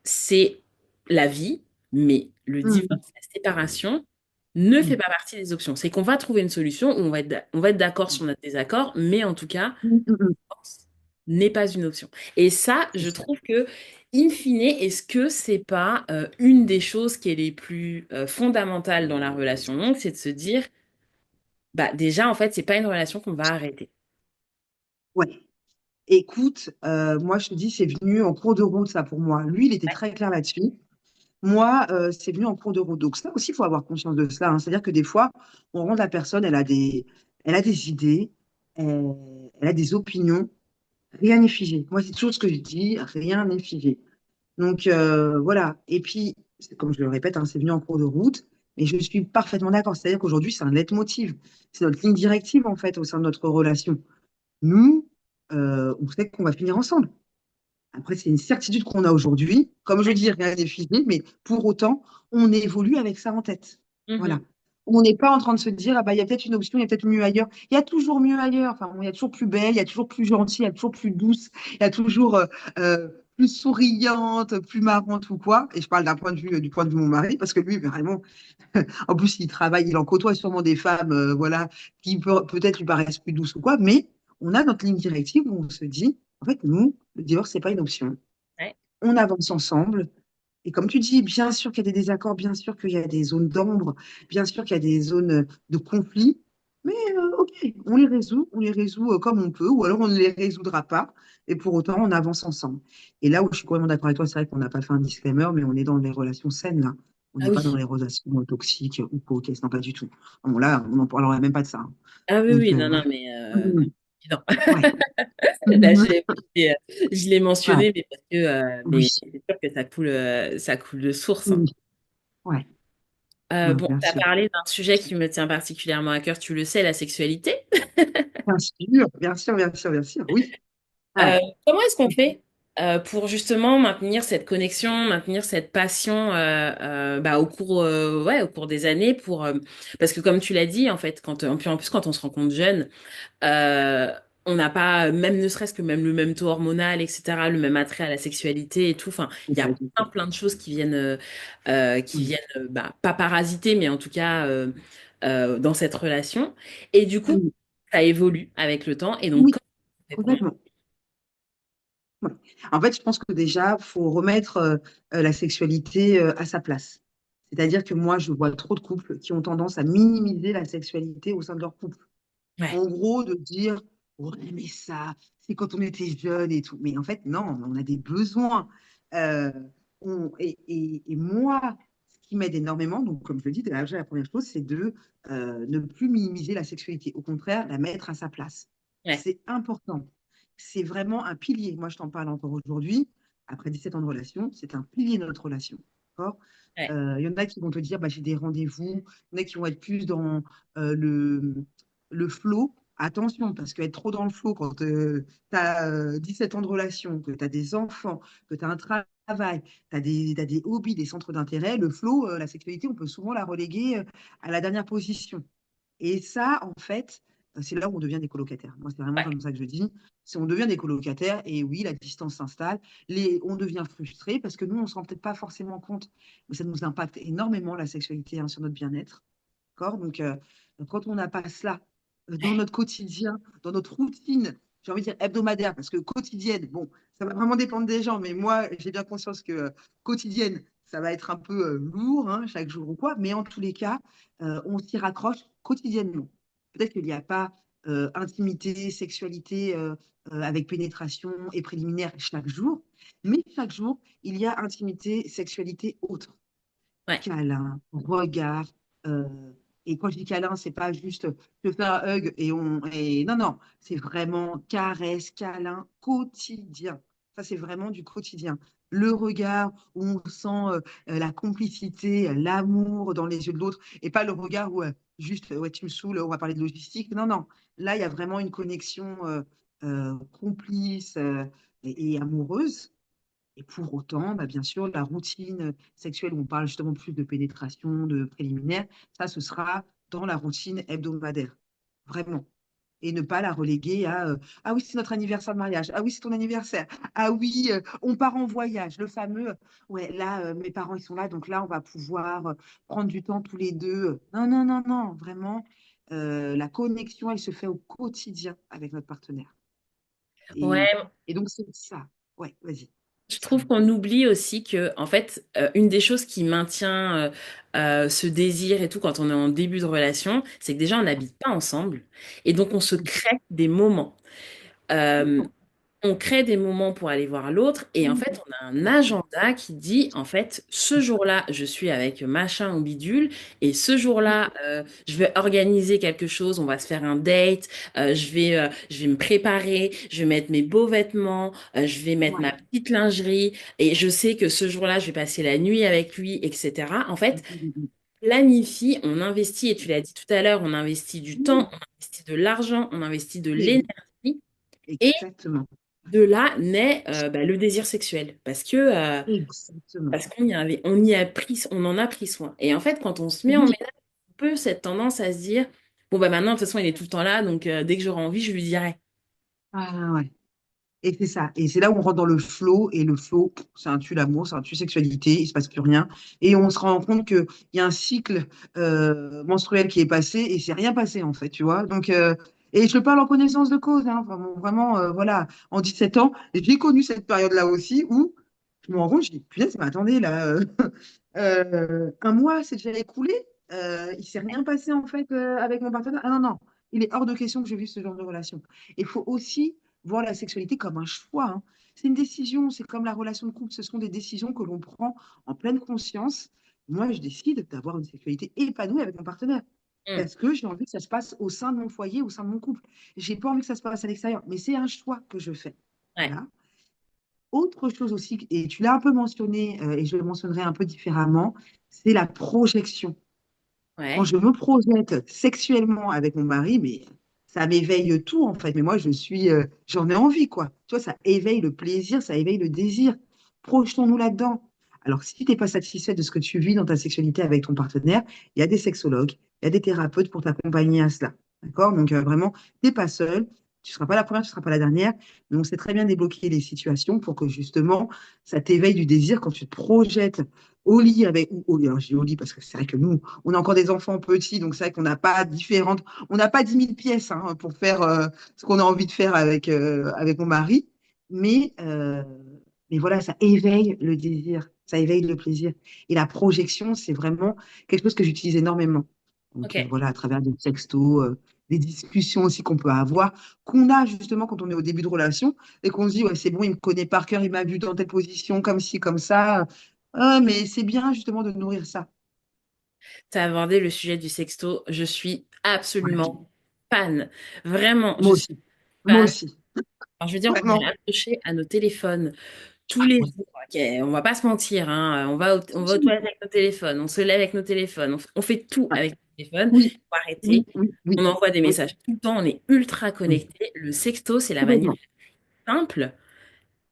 c'est la vie, mais le Mhm. divorce, la séparation ne fait Mhm. pas partie des options. C'est qu'on va trouver une solution où on va être d'accord sur notre désaccord, mais en tout cas, Mhm. Mhm. divorce n'est pas une option. Et ça, C'est je ça. trouve que, in fine, est-ce que c'est pas une des choses qui est les plus fondamentales dans la relation longue, c'est de se dire, bah déjà, en fait, c'est pas une relation qu'on va arrêter. Ouais. Écoute, moi, je te dis, c'est venu en cours de route, ça, pour moi. Lui, il était très clair là-dessus. Moi, c'est venu en cours de route. Donc, ça aussi, il faut avoir conscience de cela, hein. C'est-à-dire que des fois, on rend la personne, elle a des idées, elle a des opinions. Rien n'est figé. Moi, c'est toujours ce que je dis, rien n'est figé. Donc, voilà. Et puis, comme je le répète, hein, c'est venu en cours de route, mais je suis parfaitement d'accord. C'est-à-dire qu'aujourd'hui, c'est un leitmotiv. C'est notre ligne directive, en fait, au sein de notre relation. Nous, on sait qu'on va finir ensemble. Après, c'est une certitude qu'on a aujourd'hui. Comme je dis, rien n'est figé, mais pour autant, on évolue avec ça en tête. Voilà. Mhm. On n'est pas en train de se dire, ah bah, il y a peut-être une option, il y a peut-être mieux ailleurs. Il y a toujours mieux ailleurs. Enfin, bon, il y a toujours plus belle, il y a toujours plus gentille, il y a toujours plus douce, il y a toujours plus souriante, plus marrante ou quoi. Et je parle d'un point de vue, du point de vue de mon mari, parce que lui, vraiment, en plus, il travaille, il en côtoie sûrement des femmes, voilà, qui peut-être lui paraissent plus douces ou quoi. Mais on a notre ligne directive où on se dit, en fait, nous, le divorce, c'est pas une option. Ouais. On avance ensemble. Et comme tu dis, bien sûr qu'il y a des désaccords, bien sûr qu'il y a des zones d'ombre, bien sûr qu'il y a des zones de conflit, mais ok, on les résout comme on peut, ou alors on ne les résoudra pas, et pour autant on avance ensemble. Et là où je suis complètement d'accord avec toi, c'est vrai qu'on n'a pas fait un disclaimer, mais on est dans des relations saines là. On Ah n'est pas dans oui. les relations toxiques ou coquesses, non pas du tout. Bon, là, on n'en parlerait même pas de ça, hein. Ah oui, Donc oui, non, non, voilà. mais non. Mhm. Non. Ouais. Là, Mhm. je l'ai Ouais. mentionné, mais parce que Oui. c'est sûr que ça coule de source, hein. Oui. Ouais. Non, Bon, bien tu as sûr. parlé d'un sujet qui me tient particulièrement à cœur, tu le sais, la sexualité. Bien sûr, bien sûr, bien sûr, bien sûr, oui. Ouais. Comment est-ce qu'on fait pour justement maintenir cette connexion, maintenir cette passion bah, ouais, au cours des années parce que comme tu l'as dit, en fait, puis en plus quand on se rencontre jeune, euh, on n'a pas, même ne serait-ce que même le même taux hormonal, etc., le même attrait à la sexualité et tout. Enfin, C'est il y pas a du plein, tout. plein de choses qui Mm. viennent bah, pas parasiter, mais en tout cas dans cette relation. Et du coup, Mm. ça évolue avec le temps. Et donc, Oui, comment on fait pour complètement. Ouais. En fait, je pense que déjà, il faut remettre la sexualité à sa place. C'est-à-dire que moi, je vois trop de couples qui ont tendance à minimiser la sexualité au sein de leur couple. ouais. En gros, de dire, ouais, mais ça, c'est quand on était jeune et tout. Mais en fait, non, on a des besoins. Euh, et moi, ce qui m'aide énormément, donc comme je le dis, déjà, la première chose, c'est de ne plus minimiser la sexualité. Au contraire, la mettre à sa place. Ouais. C'est important. C'est vraiment un pilier. Moi, je t'en parle encore aujourd'hui, après 17 ans de relation, c'est un pilier de notre relation. D'accord. Ouais. Il y en a qui vont te dire, bah, j'ai des rendez-vous. Il y en a qui vont être plus dans le flow. Attention, parce qu'être trop dans le flow quand tu as 17 ans de relation, que tu as des enfants, que tu as un travail, t'as des hobbies, des centres d'intérêt, le flow, la sexualité, on peut souvent la reléguer à la dernière position. Et ça, en fait, c'est là où on devient des colocataires. Moi, c'est vraiment Ouais. comme ça que je dis. C'est on devient des colocataires et oui, la distance s'installe. On devient frustré parce que nous, on ne se rend peut-être pas forcément compte, mais ça nous impacte énormément la sexualité hein, sur notre bien-être. D'accord? Donc, quand on n'a pas cela dans notre quotidien, dans notre routine, j'ai envie de dire hebdomadaire, parce que quotidienne, bon, ça va vraiment dépendre des gens, mais moi, j'ai bien conscience que quotidienne, ça va être un peu lourd, hein, chaque jour ou quoi, mais en tous les cas, on s'y raccroche quotidiennement. Peut-être qu'il n'y a pas intimité, sexualité avec pénétration et préliminaire chaque jour, mais chaque jour, il y a intimité, sexualité autre Ouais. câlin, regard. euh, et quand je dis câlin, c'est pas juste je fais un hug et on. Et non, non, c'est vraiment caresse, câlin quotidien. Ça, c'est vraiment du quotidien. Le regard où on sent la complicité, l'amour dans les yeux de l'autre, et pas le regard où juste ouais, tu me saoules, on va parler de logistique. Non, non. Là, il y a vraiment une connexion complice et amoureuse. Et pour autant, bah, bien sûr, la routine sexuelle où on parle justement plus de pénétration, de préliminaire, ça, ce sera dans la routine hebdomadaire. Vraiment. Et ne pas la reléguer à ah oui, c'est notre anniversaire de mariage. Ah oui, c'est ton anniversaire. Ah oui, on part en voyage. Le fameux ouais, là, mes parents, ils sont là, donc là, on va pouvoir prendre du temps tous les deux. Non, non, non, non. Vraiment, la connexion, elle se fait au quotidien avec notre partenaire. Et, Ouais, et donc, c'est ça. Ouais, vas-y. je trouve Dis-moi. qu'on oublie aussi que, en fait, une des choses qui maintient ce désir et tout quand on est en début de relation, c'est que déjà, on n'habite pas ensemble. Et donc, on se crée des moments. Euh, on crée des moments pour aller voir l'autre et en fait, on a un agenda qui dit, en fait, ce jour-là, je suis avec machin ou bidule et ce jour-là, je vais organiser quelque chose, on va se faire un date, je vais me préparer, je vais mettre mes beaux vêtements, je vais mettre ma Ouais. petite lingerie et je sais que ce jour-là, je vais passer la nuit avec lui, etc. En fait, planifie, on investit, et tu l'as dit tout à l'heure, on investit du temps, Oui, on investit de l'argent, on investit de oui, l'énergie. Et exactement. de là naît bah, le désir sexuel Exactement. parce on y a pris, on en a pris soin. Et en fait, quand on se met en Oui. ménage, un peu cette tendance à se dire, bon bah maintenant de toute façon il est tout le temps là, donc dès que j'aurai envie, je lui dirai. Ah, ouais. Et c'est ça. Et c'est là où on rentre dans le flow. Et le flow, c'est un tue l'amour, c'est un tue sexualité, il se passe plus rien. Et on se rend compte qu'il y a un cycle menstruel qui est passé et c'est rien passé en fait, tu vois. Donc, et je parle en connaissance de cause, hein, vraiment, vraiment voilà. En 17 ans, j'ai connu cette période-là aussi où je me rends compte, je dis, punaise, mais attendez, là, un mois s'est déjà écoulé, il s'est rien passé en fait avec mon partenaire. Ah non, non, il est hors de question que je vive ce genre de relation. Il faut aussi voir la sexualité comme un choix, hein. C'est une décision, c'est comme la relation de couple, ce sont des décisions que l'on prend en pleine conscience. Moi, je décide d'avoir une sexualité épanouie avec mon partenaire. Mm. Parce que j'ai envie que ça se passe au sein de mon foyer, au sein de mon couple. J'ai pas envie que ça se passe à l'extérieur, mais c'est un choix que je fais. Ouais, Voilà. Autre chose aussi, et tu l'as un peu mentionné, et je le mentionnerai un peu différemment, c'est la projection. Quand ouais. je me projette sexuellement avec mon mari, mais ça m'éveille tout en fait. Mais moi, j'en ai envie quoi. Tu vois, ça éveille le plaisir, ça éveille le désir. Projetons-nous là-dedans. Alors, si tu n'es pas satisfait de ce que tu vis dans ta sexualité avec ton partenaire, il y a des sexologues, il y a des thérapeutes pour t'accompagner à cela. D'accord? Donc, vraiment, tu n'es pas seul. Tu ne seras pas la première, tu ne seras pas la dernière. Mais on sait très bien débloquer les situations pour que justement, ça t'éveille du désir quand tu te projettes au lit avec, ou au lit, alors je dis au lit parce que c'est vrai que nous, on a encore des enfants petits, donc c'est vrai qu'on n'a pas différentes, on n'a pas 10 000 pièces hein, pour faire ce qu'on a envie de faire avec mon mari, mais, euh, mais voilà, ça éveille le désir, ça éveille le plaisir. Et la projection, c'est vraiment quelque chose que j'utilise énormément. Donc Ok. voilà, à travers des textos, des discussions aussi qu'on peut avoir, qu'on a justement quand on est au début de relation et qu'on se dit, ouais, c'est bon, il me connaît par cœur, il m'a vu dans telle position, comme ci, comme ça. Ah, mais c'est bien justement de nourrir ça. Tu as abordé le sujet du sexto. Je suis Ouais. absolument fan. Vraiment, je Moi suis aussi. Moi fan. aussi. Alors, je veux dire, on Vraiment. est accroché à nos téléphones tous Ah, les ouais. jours. Ok, on va pas se mentir, hein. On va aux Oui, toilettes avec nos téléphones, on se lève avec nos téléphones, on fait tout ouais. avec nos téléphones. Oui, Faut arrêter. oui, oui, oui, On envoie des oui, messages tout le temps, on est ultra oui. connecté. Le sexto, c'est la manière Complètement. simple,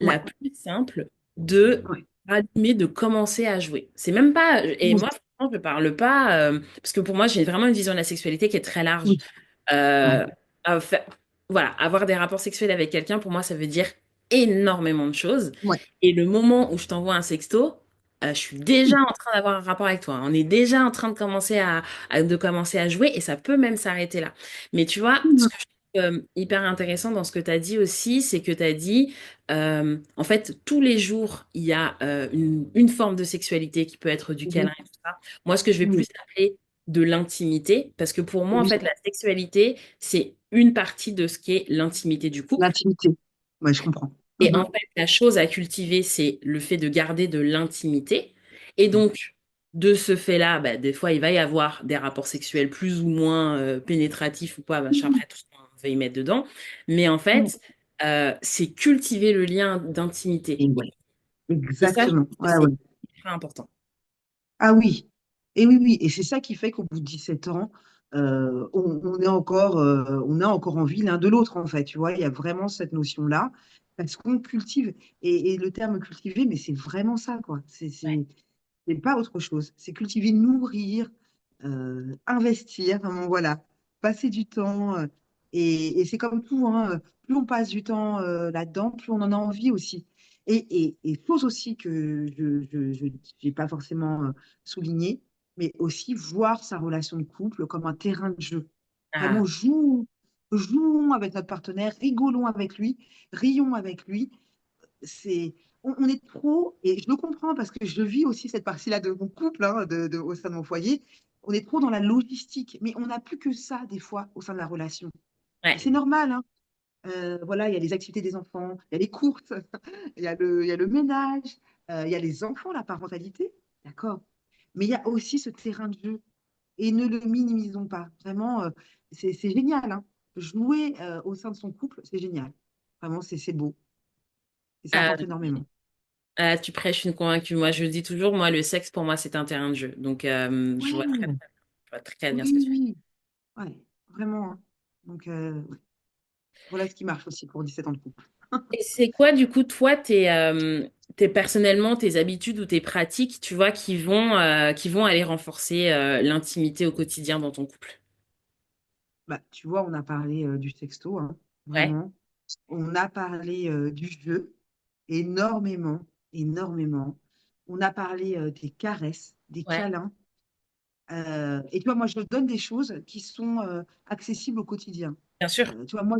Ouais, la plus simple de ouais. rallumer, de commencer à jouer. C'est même pas, et Oui, moi, franchement, je parle pas, parce que pour moi, j'ai vraiment une vision de la sexualité qui est très large. oui, Euh, ouais. fa- voilà, avoir des rapports sexuels avec quelqu'un, pour moi, ça veut dire énormément de choses. Ouais. Et le moment où je t'envoie un sexto, je suis déjà en train d'avoir un rapport avec toi. On est déjà en train de commencer à jouer et ça peut même s'arrêter là. Mais tu vois, ce Mhm. que je trouve hyper intéressant dans ce que tu as dit aussi, c'est que tu as dit, en fait, tous les jours, il y a une forme de sexualité qui peut être du câlin Oui, et tout ça. Moi, ce que je vais plus oui, appeler de l'intimité, parce que pour moi, en oui, fait, la sexualité, c'est une partie de ce qu'est l'intimité du couple. l'intimité. Ouais, je comprends. Et en Mhm. fait, la chose à cultiver, c'est le fait de garder de l'intimité. Et donc, de ce fait-là, bah, des fois, il va y avoir des rapports sexuels plus ou moins pénétratifs ou pas, machin, Mhm. après tout ce qu'on veut y mettre dedans. Mais en Mhm. fait, c'est cultiver le lien d'intimité. Et ouais, Et ça, je exactement. trouve que Ouais, c'est ouais. très important. Ah oui, et oui, oui, et c'est ça qui fait qu'au bout de 17 ans, on a encore envie l'un de l'autre, en fait, tu vois, il y a vraiment cette notion-là, parce qu'on cultive, et le terme cultiver, mais c'est vraiment ça, quoi, c'est pas autre chose, c'est cultiver, nourrir, investir, vraiment, voilà, passer du temps, et c'est comme tout, hein, plus on passe du temps là-dedans, plus on en a envie aussi. Et chose aussi que je n'ai pas forcément souligné, mais aussi voir sa relation de couple comme un terrain de jeu. Vraiment, Ah, jouons avec notre partenaire, rigolons avec lui, rions avec lui. C'est, on est trop, et je le comprends parce que je vis aussi cette partie-là de mon couple, hein, au sein de mon foyer, on est trop dans la logistique, mais on n'a plus que ça des fois au sein de la relation. Et ouais. c'est normal, hein. Voilà, il y a les activités des enfants, il y a les courses, il y a le ménage, il y a les enfants, la parentalité, d'accord. Mais il y a aussi ce terrain de jeu et ne le minimisons pas. Vraiment, c'est génial, hein. Jouer au sein de son couple, c'est génial. Vraiment, c'est beau et ça Ah, apporte énormément. ah, tu prêches une convaincue. Moi, je le dis toujours, moi, le sexe, pour moi, c'est un terrain de jeu. Donc, Ouais, je vois très bien oui, ce que oui, tu veux dire. oui. Ouais, vraiment, hein. Donc, ouais. Voilà ce qui marche aussi pour 17 ans de couple. Et c'est quoi, du coup, toi, personnellement, tes habitudes ou tes pratiques, tu vois, qui vont aller renforcer l'intimité au quotidien dans ton couple? Bah, tu vois, on a parlé du sexto, hein, Ouais, vraiment. On a parlé du jeu, énormément, énormément. On a parlé des caresses, des ouais, câlins. Et tu vois, moi, je donne des choses qui sont accessibles au quotidien. bien sûr. Tu vois, moi,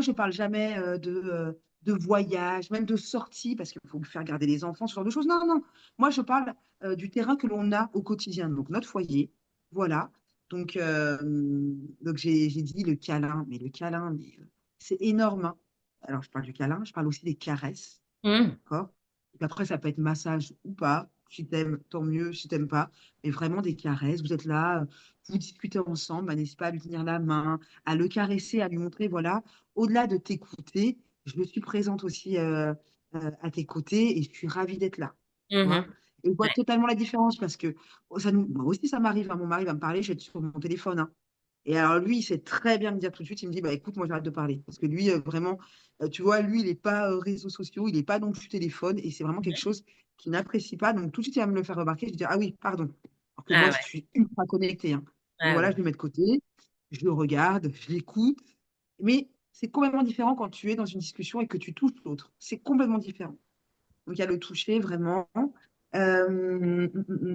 je parle jamais de voyage, même de sortie, parce qu'il faut faire garder les enfants, ce genre de choses. Non, non. Moi, je parle du terrain que l'on a au quotidien. Donc, notre foyer, voilà. Donc, j'ai dit le câlin, mais le câlin, c'est énorme, hein. Alors, je parle du câlin, je parle aussi des caresses. Mmh. D'accord? Et puis après, ça peut être massage ou pas. Si t'aimes, tant mieux. Si t'aimes pas, mais vraiment des caresses. Vous êtes là, vous discutez ensemble, bah, n'hésitez pas à lui tenir la main, à le caresser, à lui montrer, voilà, au-delà de t'écouter, je suis présente aussi à tes côtés et je suis ravie d'être là. Tu vois? Mhm. Et je vois Ouais. totalement la différence parce que moi aussi, ça m'arrive, hein. Mon mari va me parler, je vais être sur mon téléphone, hein. Et alors, lui, il sait très bien me dire tout de suite, il me dit, bah, écoute, moi, j'arrête de parler. Parce que lui, vraiment, tu vois, lui, il n'est pas réseaux sociaux, il n'est pas non plus téléphone, et c'est vraiment quelque chose qu'il n'apprécie pas. Donc, tout de suite, il va me le faire remarquer. Je vais dire, ah oui, pardon. Alors que moi, Ah je ouais, suis ultra connectée, hein. Donc, ah voilà, ouais. je le mets de côté, je le regarde, je l'écoute. Mais c'est complètement différent quand tu es dans une discussion et que tu touches l'autre. C'est complètement différent. Donc, il y a le toucher, vraiment. Et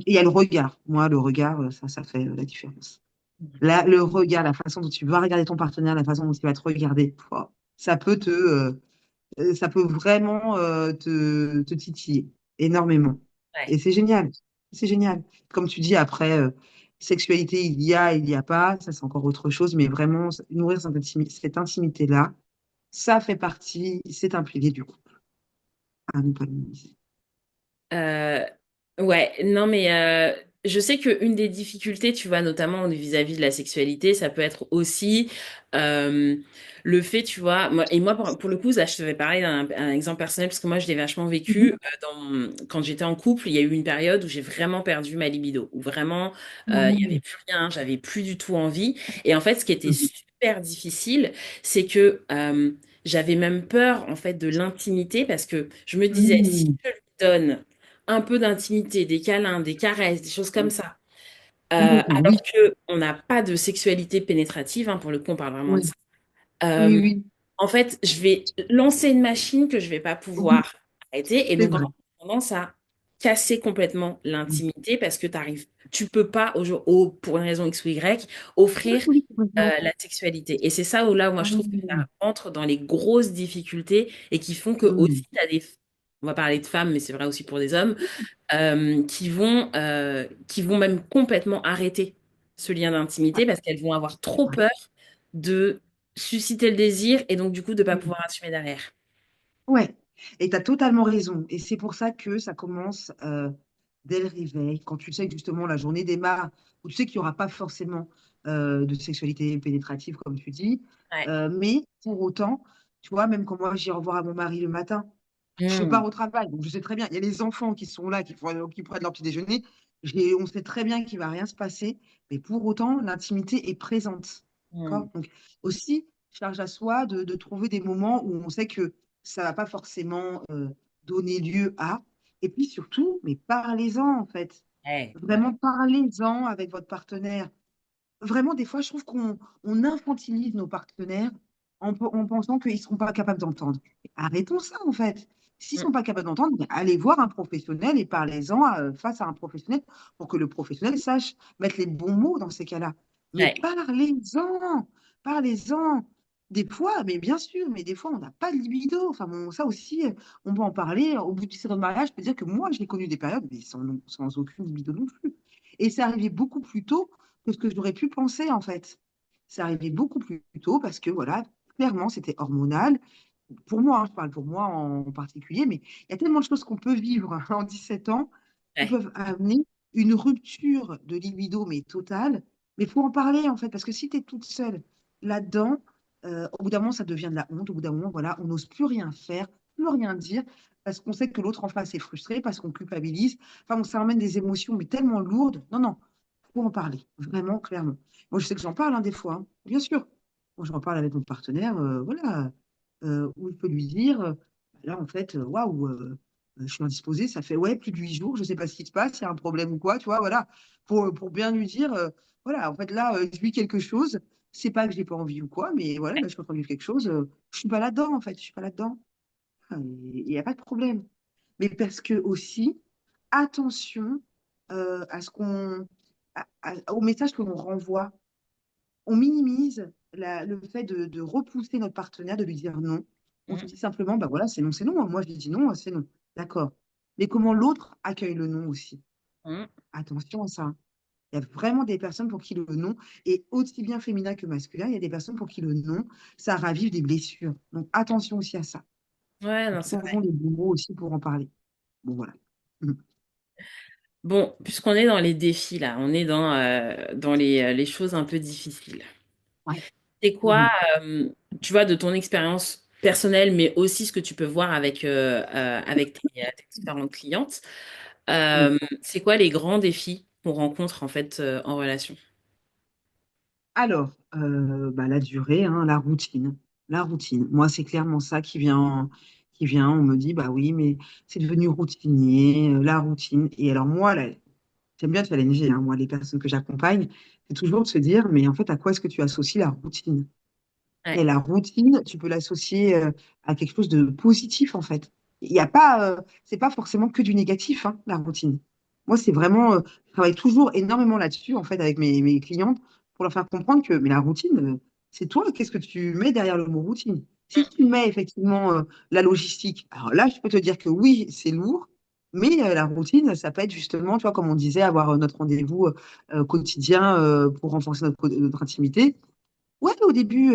il y a le regard. Moi, le regard, ça fait la différence. Là, le regard, la façon dont tu vas regarder ton partenaire, la façon dont il va te regarder, pouah, ça peut vraiment te titiller énormément. Ouais. Et c'est génial. C'est génial. Comme tu dis, après, sexualité, il y a pas, ça c'est encore autre chose, mais vraiment, nourrir cette intimité-là, ça fait partie, c'est un pilier du couple, à ne pas minimiser. Euh, ouais, non, mais je sais qu'une des difficultés, tu vois, notamment vis-à-vis de la sexualité, ça peut être aussi euh, le fait, tu vois, et moi, pour le coup, ça, je te vais parler un exemple personnel, parce que moi, je l'ai vachement vécu. Mhm. Quand j'étais en couple, il y a eu une période où j'ai vraiment perdu ma libido, où vraiment, il y avait Mhm. plus rien, j'avais plus du tout envie. Et en fait, ce qui était Mhm. super difficile, c'est que j'avais même peur, en fait, de l'intimité, parce que je me disais, si Mhm. je lui donne un peu d'intimité, des câlins, des caresses, des choses comme ça. Mhm. Alors Oui, que on n'a pas de sexualité pénétrative, hein, pour le coup, on parle vraiment de oui, ça. Oui, oui. En fait, je vais lancer une machine que je vais pas Oui, pouvoir arrêter. Et c'est donc, on vrai. a tendance à casser complètement Oui, l'intimité parce que tu peux pas, pour une raison X ou Y, offrir oui, complètement. la sexualité. Et c'est ça où là, moi, je trouve que ça Oui, entre dans les grosses difficultés et qui font que aussi, oui, t'as on va parler de femmes, mais c'est vrai aussi pour des hommes, qui vont même complètement arrêter ce lien ouais, d'intimité parce qu'elles vont avoir c'est trop vrai. peur de susciter le désir et donc du coup de pas Oui. pouvoir assumer derrière. Ouais, et tu as totalement raison. Et c'est pour ça que ça commence dès le réveil, quand tu sais que justement la journée démarre, où tu sais qu'il n'y aura pas forcément de sexualité pénétrative, comme tu dis. Ouais. Mais pour autant, tu vois, même quand moi j'ai au revoir à mon mari le matin, je Hmm. pars au travail, donc je sais très bien, il y a les enfants qui sont là, qui prennent leur petit déjeuner. On sait très bien qu'il ne va rien se passer, mais pour autant, l'intimité est présente. Hmm. D'accord. Donc aussi, charge à soi de trouver des moments où on sait que ça ne va pas forcément donner lieu à. Et puis surtout, mais parlez-en en fait. Ouais, ouais. Vraiment, parlez-en avec votre partenaire. Vraiment, des fois, je trouve qu'on infantilise nos partenaires en pensant qu'ils ne seront pas capables d'entendre. Arrêtons ça, en fait. S'ils ne Hmm. sont pas capables d'entendre, ben, allez voir un professionnel et parlez-en face à un professionnel pour que le professionnel sache mettre les bons mots dans ces cas-là. Mais Ouais. parlez-en, parlez-en. Des fois, mais bien sûr, mais des fois, on n'a pas de libido. Enfin, bon, ça aussi, on peut en parler. Au bout du séjour de mariage, je peux dire que moi, j'ai connu des périodes, mais sans aucune libido non plus. Et c'est arrivé beaucoup plus tôt que ce que j'aurais pu penser, en fait. C'est arrivé beaucoup plus tôt parce que, voilà, clairement, c'était hormonal. Pour moi, hein, je parle pour moi en particulier, mais il y a tellement de choses qu'on peut vivre en 17 ans qui Ouais. peuvent amener une rupture de libido, mais totale. Mais il faut en parler, en fait, parce que si tu es toute seule là-dedans, au bout d'un moment, ça devient de la honte. Au bout d'un moment, voilà, on n'ose plus rien faire, plus rien dire, parce qu'on sait que l'autre en face est frustré, parce qu'on culpabilise. Enfin, bon, ça emmène des émotions, mais tellement lourdes. Non, non, faut en parler, vraiment, clairement. Moi, je sais que j'en parle hein, des fois, hein, bien sûr. Moi, j'en parle avec mon partenaire, voilà, où il peut lui dire, là, en fait, waouh, je suis indisposée, ça fait ouais, plus de 8 jours, je ne sais pas ce qui se passe, il y a un problème ou quoi, tu vois, voilà, pour bien lui dire, voilà, en fait, là, je vis quelque chose, c'est pas que j'ai pas envie ou quoi, mais voilà, là, je suis en train de vivre quelque chose, je suis pas là-dedans, en fait, je suis pas là-dedans. Il n'y a pas de problème. Mais parce que aussi, attention à ce au message que l'on renvoie. On minimise le fait de repousser notre partenaire, de lui dire non. On se Hmm. dit simplement, bah voilà, c'est non, c'est non. Moi, je lui dis non, c'est non. D'accord. Mais comment l'autre accueille le non aussi? Hmm. Attention à ça. Il y a vraiment des personnes pour qui le non est aussi bien féminin que masculin. Il y a des personnes pour qui le non, ça ravive des blessures. Donc attention aussi à ça. Ouais, non, c'est vrai. Trouvons les bons mots aussi pour en parler. Bon, voilà. Mhm. Bon, puisqu'on est dans les défis là, on est dans les choses un peu difficiles. Ouais. C'est quoi, Mhm. euh, tu vois, de ton expérience personnelle, mais aussi ce que tu peux voir avec tes différentes clientes, Oui. c'est quoi les grands défis qu'on rencontre en fait en relation? Alors, bah, la durée, hein, la routine. La routine. Moi, c'est clairement ça qui vient. On me dit, bah oui, mais c'est devenu routinier, la routine. Et alors, moi, là, j'aime bien challenger, hein, moi, les personnes que j'accompagne, c'est toujours de se dire, mais en fait, à quoi est-ce que tu associes la routine? Et Ouais. la routine, tu peux l'associer à quelque chose de positif, en fait. Il y a pas, c'est pas forcément que du négatif, hein, la routine. Moi, c'est vraiment, je travaille toujours énormément là-dessus, en fait, avec mes clientes, pour leur faire comprendre que, mais la routine, c'est toi, qu'est-ce que tu mets derrière le mot routine? Si tu mets effectivement la logistique, alors là, je peux te dire que oui, c'est lourd, mais la routine, ça peut être justement, tu vois, comme on disait, avoir notre rendez-vous quotidien pour renforcer notre intimité. Ouais, au début,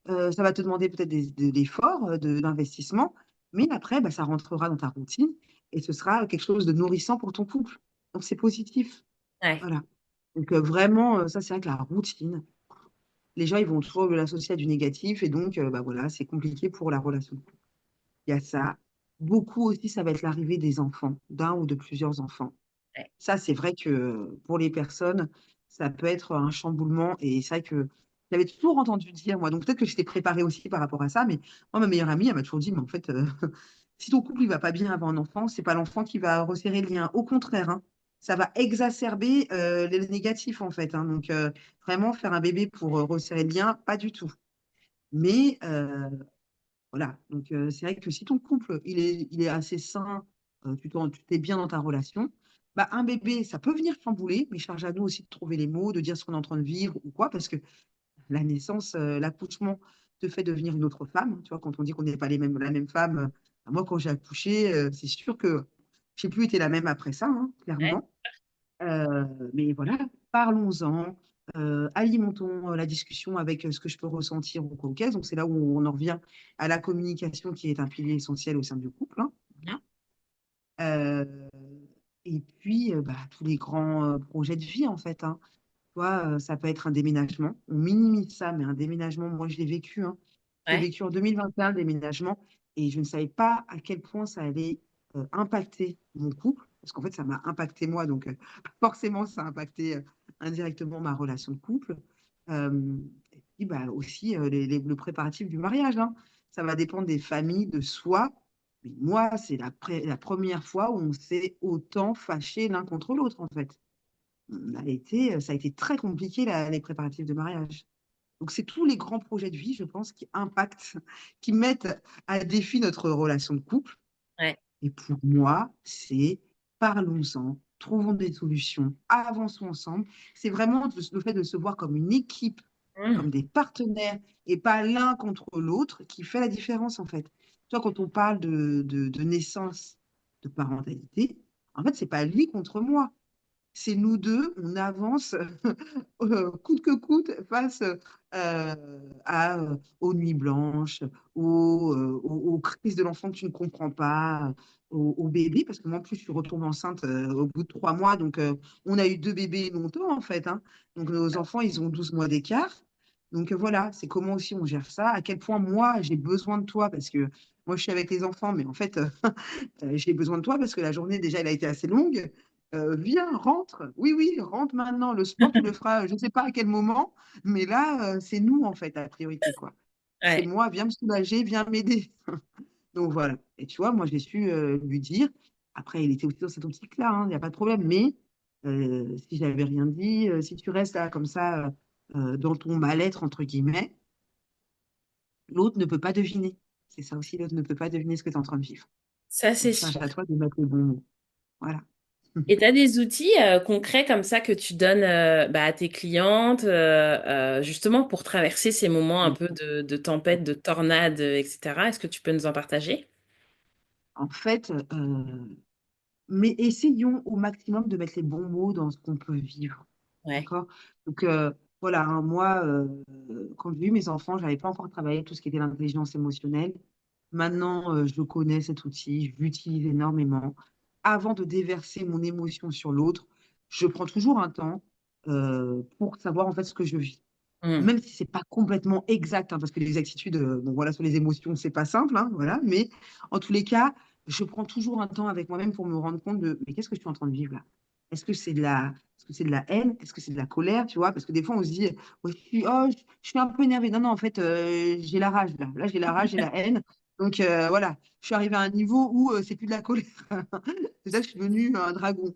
ça va te demander peut-être de l'effort, d'investissement, mais après, bah, ça rentrera dans ta routine et ce sera quelque chose de nourrissant pour ton couple. Donc, c'est positif. Ouais. Voilà. Donc, vraiment, ça, c'est vrai que la routine, les gens, ils vont toujours l'associer à du négatif et donc, bah, voilà, c'est compliqué pour la relation. Il y a ça. Beaucoup aussi, ça va être l'arrivée des enfants, d'un ou de plusieurs enfants. Ouais. Ça, c'est vrai que pour les personnes, ça peut être un chamboulement. Et c'est vrai que j'avais toujours entendu dire, moi, donc peut-être que j'étais préparée aussi par rapport à ça, mais moi, ma meilleure amie, elle m'a toujours dit, mais en fait, si ton couple il va pas bien avant un enfant, c'est pas l'enfant qui va resserrer le lien. Au contraire, hein, ça va exacerber les négatifs, en fait. Hein. Donc, vraiment, faire un bébé pour resserrer le lien, pas du tout. Mais voilà, donc c'est vrai que si ton couple, il est assez sain, tu t'es bien dans ta relation, bah, un bébé, ça peut venir chambouler, mais charge à nous aussi de trouver les mots, de dire ce qu'on est en train de vivre ou quoi, parce que la naissance, l'accouchement te fait devenir une autre femme. Tu vois, quand on dit qu'on n'est pas la même femme, moi, quand j'ai accouché, c'est sûr que j'ai plus été la même après ça, hein, Ouais, clairement. Mais voilà, parlons-en, alimentons la discussion avec ce que je peux ressentir au coquet. Donc, c'est là où on en revient à la communication qui est un pilier essentiel au sein du couple, hein. mhm, Euh, et puis, bah, tous les grands projets de vie, en fait, hein. Tu vois, ça peut être un déménagement. On minimise ça, mais un déménagement, moi, je l'ai vécu, hein. Je l'ai ouais, vécu en 2021, le déménagement, et je ne savais pas à quel point ça allait impacter mon couple, parce qu'en fait, ça m'a impacté moi, donc forcément, ça a impacté indirectement ma relation de couple. Et puis, bah, aussi, le préparatif du mariage, hein. Ça va dépendre des familles, de soi. Mais moi, c'est la première fois où on s'est autant fâché l'un contre l'autre, en fait. Ça a été très compliqué, les préparatifs de mariage. Donc, c'est tous les grands projets de vie, je pense, qui impactent, qui mettent à défi notre relation de couple. ouais. Et pour moi, c'est parlons-en, trouvons des solutions, avançons ensemble. C'est vraiment le fait de se voir comme une équipe, Mm. comme des partenaires, et pas l'un contre l'autre qui fait la différence, en fait. Tu vois, quand on parle de naissance, de parentalité, en fait, c'est pas lui contre moi, c'est nous deux, on avance coûte que coûte face aux nuits blanches, aux crises de l'enfant que tu ne comprends pas, au bébé, parce que moi, en plus, je suis retombée enceinte au bout de 3 mois, donc on a eu deux bébés longtemps, en fait, hein. Donc nos enfants, ils ont 12 mois d'écart. Donc voilà, c'est comment aussi on gère ça, à quel point moi, j'ai besoin de toi, parce que moi, je suis avec les enfants, mais en fait, j'ai besoin de toi parce que la journée, déjà, elle a été assez longue. Viens, rentre. Oui, oui, rentre maintenant. Le sport, tu le feras, je ne sais pas à quel moment, mais là, c'est nous, en fait, la priorité, quoi. C'est Ouais. moi, viens me soulager, viens m'aider. Donc voilà. Et tu vois, moi, j'ai su lui dire. Après, il était aussi dans cette optique-là, hein, il n'y a pas de problème. Mais si j'avais rien dit, si tu restes là, comme ça, dans ton mal-être, entre guillemets, l'autre ne peut pas deviner. C'est ça aussi, l'autre ne peut pas deviner ce que tu es en train de vivre. Ça, c'est Donc, charge sûr. à toi de mettre les bons mots. Voilà. Et tu as des outils concrets comme ça que tu donnes bah, à tes clientes, justement pour traverser ces moments un peu de tempête, de tornade, etc. Est-ce que tu peux nous en partager? En fait, mais essayons au maximum de mettre les bons mots dans ce qu'on peut vivre. Ouais. D'accord? Donc, voilà, hein, moi, quand j'ai eu mes enfants, je n'avais pas encore travaillé tout ce qui était l'intelligence émotionnelle. Maintenant, je connais cet outil, je l'utilise énormément. Avant de déverser mon émotion sur l'autre, je prends toujours un temps pour savoir en fait ce que je vis. Mm. Même si c'est pas complètement exact, hein, parce que les exactitudes, bon voilà, sur les émotions, c'est pas simple, hein, voilà, mais en tous les cas, je prends toujours un temps avec moi-même pour me rendre compte de, mais qu'est-ce que je suis en train de vivre là? Est-ce que c'est de la haine? Est-ce que c'est de la colère, tu vois? Parce que des fois, on se dit, ouais, je suis un peu énervée. Non, non, en fait, j'ai la rage là. Là, j'ai la rage, j'ai la haine. Donc voilà, je suis arrivée à un niveau où c'est plus de la colère. C'est ça que je suis devenue un dragon.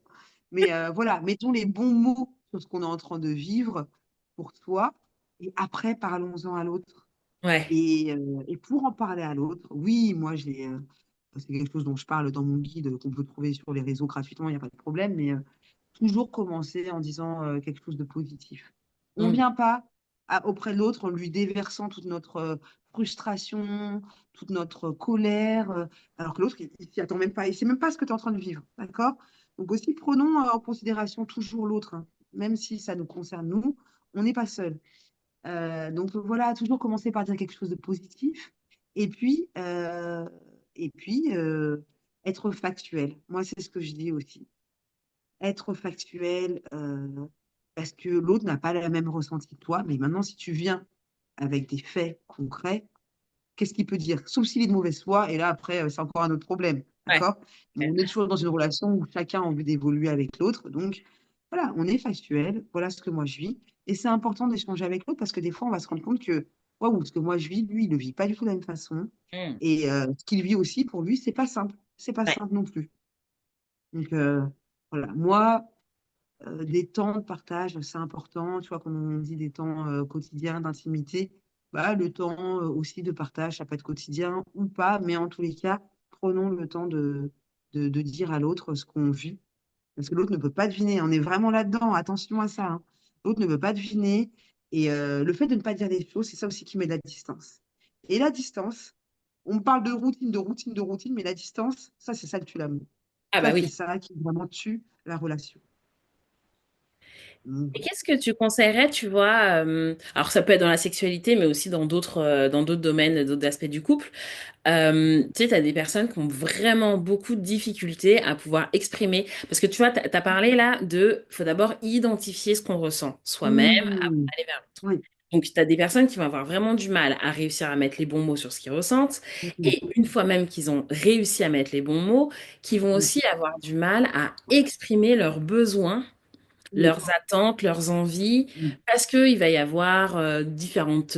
Mais voilà, mettons les bons mots sur ce qu'on est en train de vivre pour toi et après, parlons-en à l'autre. Ouais. Et pour en parler à l'autre, oui, moi, c'est quelque chose dont je parle dans mon guide qu'on peut trouver sur les réseaux gratuitement, il n'y a pas de problème, mais toujours commencer en disant quelque chose de positif. On ne Mm. vient pas auprès de l'autre en lui déversant toute notre frustration, toute notre colère, alors que l'autre, il ne s'y attend même pas, il ne sait même pas ce que tu es en train de vivre. D'accord? Donc aussi, prenons en considération toujours l'autre, hein. Même si ça nous concerne nous, on n'est pas seul. Donc voilà, toujours commencer par dire quelque chose de positif et puis, et puis être factuel. Moi, c'est ce que je dis aussi. Être factuel parce que l'autre n'a pas le même ressenti que toi. Mais maintenant, si tu viens avec des faits concrets, qu'est-ce qu'il peut dire? Sauf s'il est de mauvaise foi, et là, après, c'est encore un autre problème. Ouais. D'accord? Mais on est toujours dans une relation où chacun a envie d'évoluer avec l'autre. Donc, voilà, on est factuel. Voilà ce que moi je vis. Et c'est important d'échanger avec l'autre parce que des fois, on va se rendre compte que, waouh, ce que moi je vis, lui, il ne le vit pas du tout de la même façon. Mm. Et ce qu'il vit aussi, pour lui, c'est pas simple. C'est pas Ouais. simple non plus. Donc, voilà. Moi, des temps de partage, c'est important. Tu vois, comme on dit, des temps quotidiens d'intimité. bah, le temps aussi de partage, ça peut être quotidien ou pas, mais en tous les cas, prenons le temps de dire à l'autre ce qu'on vit, parce que l'autre ne peut pas deviner. On est vraiment là-dedans, attention à ça, hein. L'autre ne peut pas deviner. Et le fait de ne pas dire des choses, c'est ça aussi qui met de la distance. Et la distance, on parle de routine, de routine, de routine, mais la distance, ça, c'est ça que tue l'amour. Ah bah Ça, c'est oui. ça qui vraiment tue la relation. Et Mhm. qu'est-ce que tu conseillerais, tu vois, alors ça peut être dans la sexualité, mais aussi dans d'autres domaines, d'autres aspects du couple. Tu sais, tu as des personnes qui ont vraiment beaucoup de difficultés à pouvoir exprimer. Parce que tu vois, tu as parlé là faut d'abord identifier ce qu'on ressent soi-même, avant Mhm. d'aller vers l'autre. Oui. Donc, tu as des personnes qui vont avoir vraiment du mal à réussir à mettre les bons mots sur ce qu'ils ressentent. Mhm. Et une fois même qu'ils ont réussi à mettre les bons mots, qui vont Mhm. aussi avoir du mal à exprimer leurs besoins, Oui. leurs attentes, leurs envies, Mhm. parce qu'il va y avoir ouais, différentes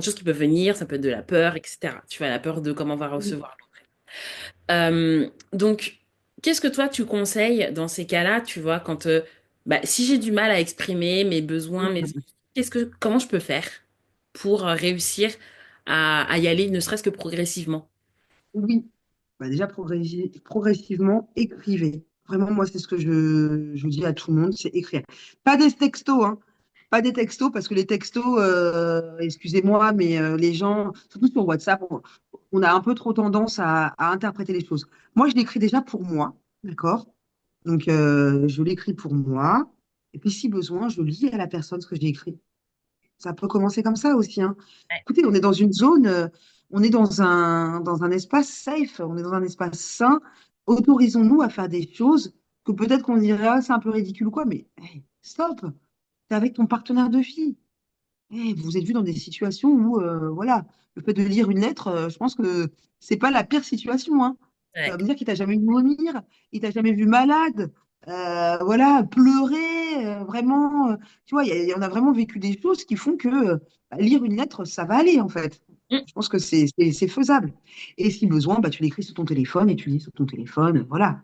choses qui peuvent venir, ça peut être de la peur, etc. Tu vois, la peur de comment on va Oui. recevoir l'autre. Donc, qu'est-ce que toi tu conseilles dans ces cas-là, tu vois, quand bah, si j'ai du mal à exprimer mes besoins, mes Mhm. comment je peux faire pour réussir à y aller, ne serait-ce que progressivement? Oui. Bah, déjà, progressivement, écrivez. Vraiment, moi, c'est ce que je dis à tout le monde, c'est écrire. Pas des textos, hein. Pas des textos, parce que les textos, excusez-moi, mais les gens, surtout sur WhatsApp, on a un peu trop tendance à interpréter les choses. Moi, je l'écris déjà pour moi, d'accord? Donc, je l'écris pour moi. Et puis, si besoin, je lis à la personne ce que j'ai écrit. Ça peut commencer comme ça aussi, hein. Ouais. Écoutez, on est dans une zone, on est dans un espace safe, on est dans un espace sain. Autorisons-nous à faire des choses que peut-être qu'on dirait, ah, c'est un peu ridicule ou quoi, mais hey, stop, t'es avec ton partenaire de vie. Hey, vous vous êtes vu dans des situations où, voilà, le fait de lire une lettre, je pense que c'est pas la pire situation, hein. Ça Ouais. va me dire qu'il t'a jamais vu vomir, il t'a jamais vu malade, voilà, pleurer, vraiment. Tu vois, on a vraiment vécu des choses qui font que bah, lire une lettre, ça va aller, en fait. Mm. Je pense que c'est faisable. Et si besoin, bah, tu l'écris sur ton téléphone et tu lis sur ton téléphone, voilà.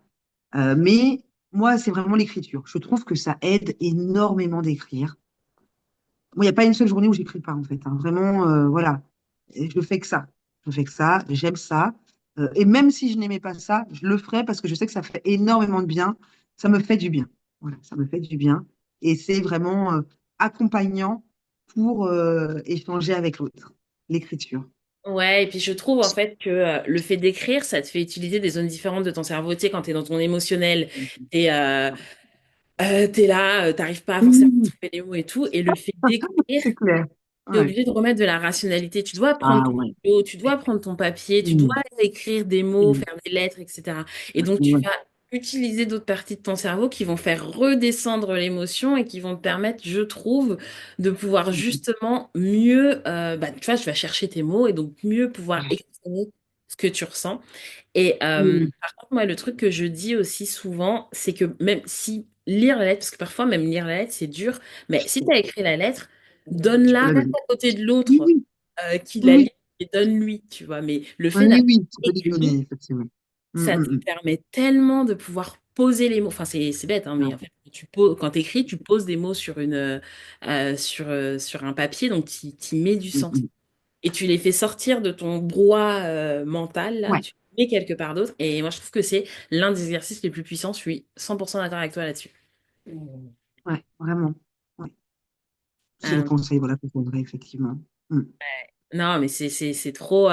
Mais moi, c'est vraiment l'écriture. Je trouve que ça aide énormément d'écrire. Moi, il n'y a pas une seule journée où j'écris pas, en fait, hein. Vraiment, voilà. Et je fais que ça. Je fais que ça, j'aime ça. Et même si je n'aimais pas ça, je le ferais parce que je sais que ça fait énormément de bien. Ça me fait du bien. Voilà, ça me fait du bien. Et c'est vraiment accompagnant pour échanger avec l'autre, l'écriture. Ouais, et puis je trouve en fait que le fait d'écrire, ça te fait utiliser des zones différentes de ton cerveau. Tu sais, quand t'es dans ton émotionnel, t'es t'es là, t'arrives pas forcément à Oui, trouver les mots et tout. Et le fait d'écrire, c'est clair. tu es Ouais. obligé de remettre de la rationalité. Tu dois prendre Ah ton ouais. stylo, tu dois prendre ton papier, tu dois Mm. écrire des mots, Mm. faire des lettres, etc. Et donc tu Ouais. vas utiliser d'autres parties de ton cerveau qui vont faire redescendre l'émotion et qui vont te permettre, je trouve, de pouvoir Mm. justement mieux, bah, tu vois, je vais chercher tes mots et donc mieux pouvoir exprimer ce que tu ressens. Et Mm. par contre, moi, le truc que je dis aussi souvent, c'est que même si lire la lettre, parce que parfois même lire la lettre, c'est dur, mais si tu as écrit la lettre, Tu peux donne-la, la reste donner. à côté de Oui, l'autre oui, qui oui, la lit oui. et donne-lui, tu vois. Mais le fait Oui, d'avoir oui, tu peux lui écrit, donner, effectivement. ça te Mm. permet tellement de pouvoir poser les mots. Enfin, c'est bête, hein, mais en fait, quand tu écris, tu poses des mots sur sur un papier, donc tu mets du Mm, sens mm. et tu les fais sortir de ton brouhaha mental, là, Ouais, tu les mets quelque part d'autre. Et moi, je trouve que c'est l'un des exercices les plus puissants. Je suis 100% d'accord avec toi là-dessus. ouais, vraiment. Ouais. C'est le Euh, conseil, voilà, que je donnerais, effectivement. Mm. non, mais c'est trop.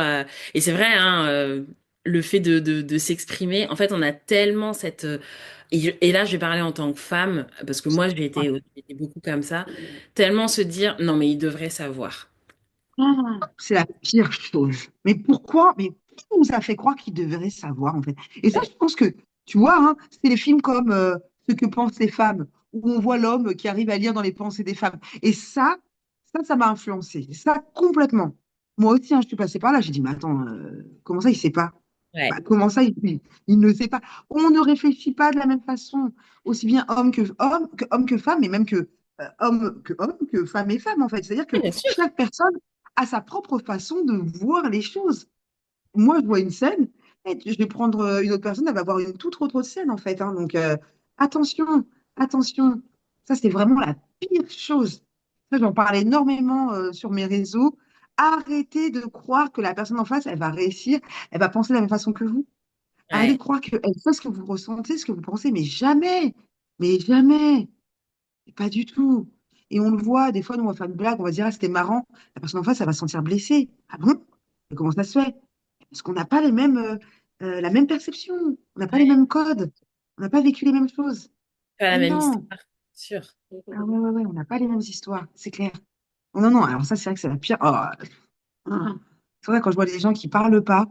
Et c'est vrai, hein, le fait de s'exprimer, en fait, on a tellement cette. Et là, je vais parler en tant que femme, parce que moi, Ouais. j'ai été beaucoup comme ça, tellement se dire, non, mais il devrait savoir. C'est la pire chose. Mais pourquoi? Mais qui nous a fait croire qu'il devrait savoir, en fait? Et ça, je pense que, tu vois, hein, c'est les films comme Ce que pensent les femmes, où on voit l'homme qui arrive à lire dans les pensées des femmes. Et ça m'a influencé. Ça, complètement. Moi aussi, hein, je suis passée par là. J'ai dit, mais attends, comment ça, il sait pas? Ouais. Bah, comment ça, il ne sait pas? On ne réfléchit pas de la même façon, aussi bien homme que femme, et même que homme, que femme et femme, en fait. C'est-à-dire que Oui, bien sûr. chaque personne a sa propre façon de voir les choses. Moi, je vois une scène, et je vais prendre une autre personne, elle va voir une toute autre scène, en fait, hein. Donc, attention, attention. Ça, c'est vraiment la pire chose. Ça, j'en parle énormément sur mes réseaux. Arrêtez de croire que la personne en face, elle va réussir, elle va penser de la même façon que vous. Arrêtez de Ouais, croire qu'elle sait ce que vous ressentez, ce que vous pensez, mais jamais, pas du tout. Et on le voit, des fois, nous, on va faire une blague, on va dire, ah, c'était marrant. La personne en face, elle va se sentir blessée. Ah bon? Mais comment ça se fait? Parce qu'on n'a pas la même perception, on n'a pas les ouais. mêmes codes, on n'a pas vécu les mêmes choses. Pas la Mais même non, histoire, sûr. ah ouais, ouais, ouais, on n'a pas les mêmes histoires, c'est clair. Non, non, alors ça, c'est vrai que c'est la pire. Oh, c'est vrai, quand je vois des gens qui parlent pas,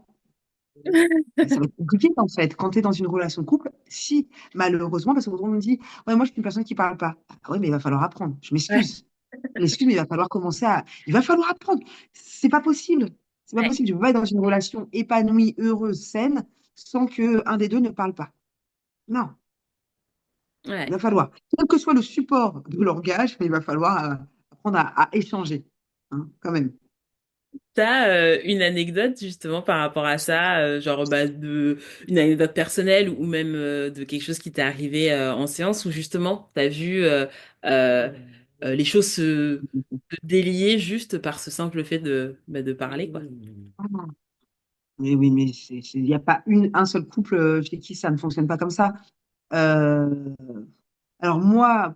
ça va être compliqué en fait. Quand tu es dans une relation de couple, si malheureusement, parce qu'on me dit, ouais, moi je suis une personne qui parle pas. Ah ouais, mais il va falloir apprendre. Je Ouais, m'excuse. Je m'excuse, mais il va falloir commencer à. Il va falloir apprendre. C'est pas possible. C'est pas ouais, possible. Je ne peux pas être dans une relation épanouie, heureuse, saine, sans que un des deux ne parle pas. Non, il va ouais. falloir. Quel que soit le support de langage, il va falloir apprendre à échanger. Hein, quand même. T'as une anecdote justement par rapport à ça, genre bah, une anecdote personnelle ou même de quelque chose qui t'est arrivé en séance où justement t'as vu euh, les choses se délier juste par ce simple fait de parler, quoi. Ah, mais oui, mais il n'y a pas un seul couple chez qui ça ne fonctionne pas comme ça. Euh, alors moi,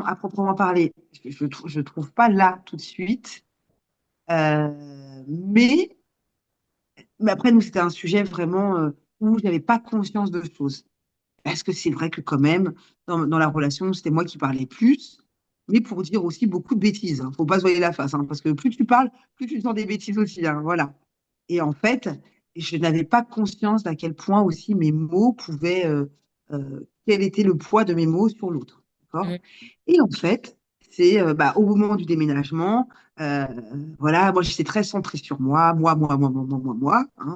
à proprement parler, je trouve pas là tout de suite. Mais, mais après, nous, c'était un sujet vraiment où je n'avais pas conscience de choses. Parce que c'est vrai que quand même, dans la relation, c'était moi qui parlais plus, mais pour dire aussi beaucoup de bêtises. Faut pas se voiler la face, hein, parce que plus tu parles, plus tu sens des bêtises aussi. Hein, voilà. Et en fait, je n'avais pas conscience d'à quel point aussi mes mots pouvaient, quel était le poids de mes mots sur l'autre. D'accord? Mhm. Et en fait, c'est bah, au moment du déménagement, euh, voilà, moi j'étais très centrée sur moi, hein,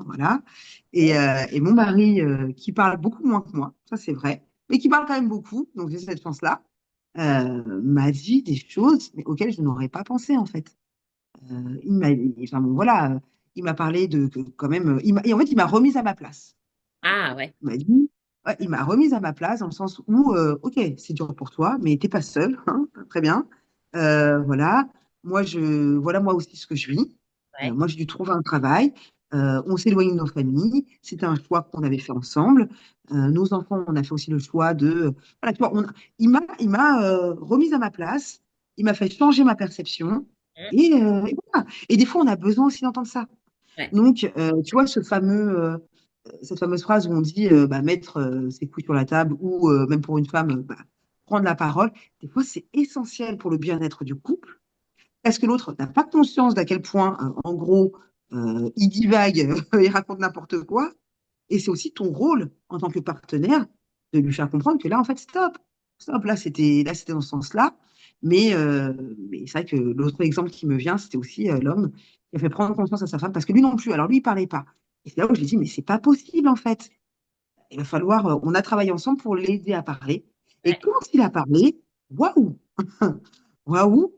voilà. Et mon mari, qui parle beaucoup moins que moi, ça c'est vrai, mais qui parle quand même beaucoup, donc j'ai cette chance-là, m'a dit des choses mais auxquelles je n'aurais pas pensé en fait. Enfin, bon, voilà, il m'a parlé quand même, et en fait, il m'a remise à ma place. Ah ouais. Il m'a dit, ouais, il m'a remise à ma place dans le sens où, ok, c'est dur pour toi, mais t'es pas seule, hein, très bien. Voilà, voilà moi aussi ce que je vis. Ouais. Moi, j'ai dû trouver un travail. On s'est éloigné de nos familles. C'était un choix qu'on avait fait ensemble. Nos enfants, on a fait aussi le choix de. Voilà, tu vois, il m'a remise à ma place. Il m'a fait changer ma perception. Mhm. Et voilà. Et des fois, on a besoin aussi d'entendre ça. Ouais. Donc, tu vois, cette fameuse phrase où on dit bah, mettre ses couilles sur la table ou même pour une femme, bah, prendre la parole, des fois, c'est essentiel pour le bien-être du couple. Est-ce que l'autre n'a pas conscience d'à quel point, en gros, il divague, il raconte n'importe quoi? Et c'est aussi ton rôle en tant que partenaire de lui faire comprendre que là, en fait, stop. Stop, là, c'était dans ce sens-là. Mais c'est vrai que l'autre exemple qui me vient, c'était aussi l'homme qui a fait prendre conscience à sa femme, parce que lui non plus, alors lui, il parlait pas. Et c'est là où je lui ai dit, mais c'est pas possible, en fait. Il va falloir, on a travaillé ensemble pour l'aider à parler. Et Ouais. quand il a parlé, waouh, waouh,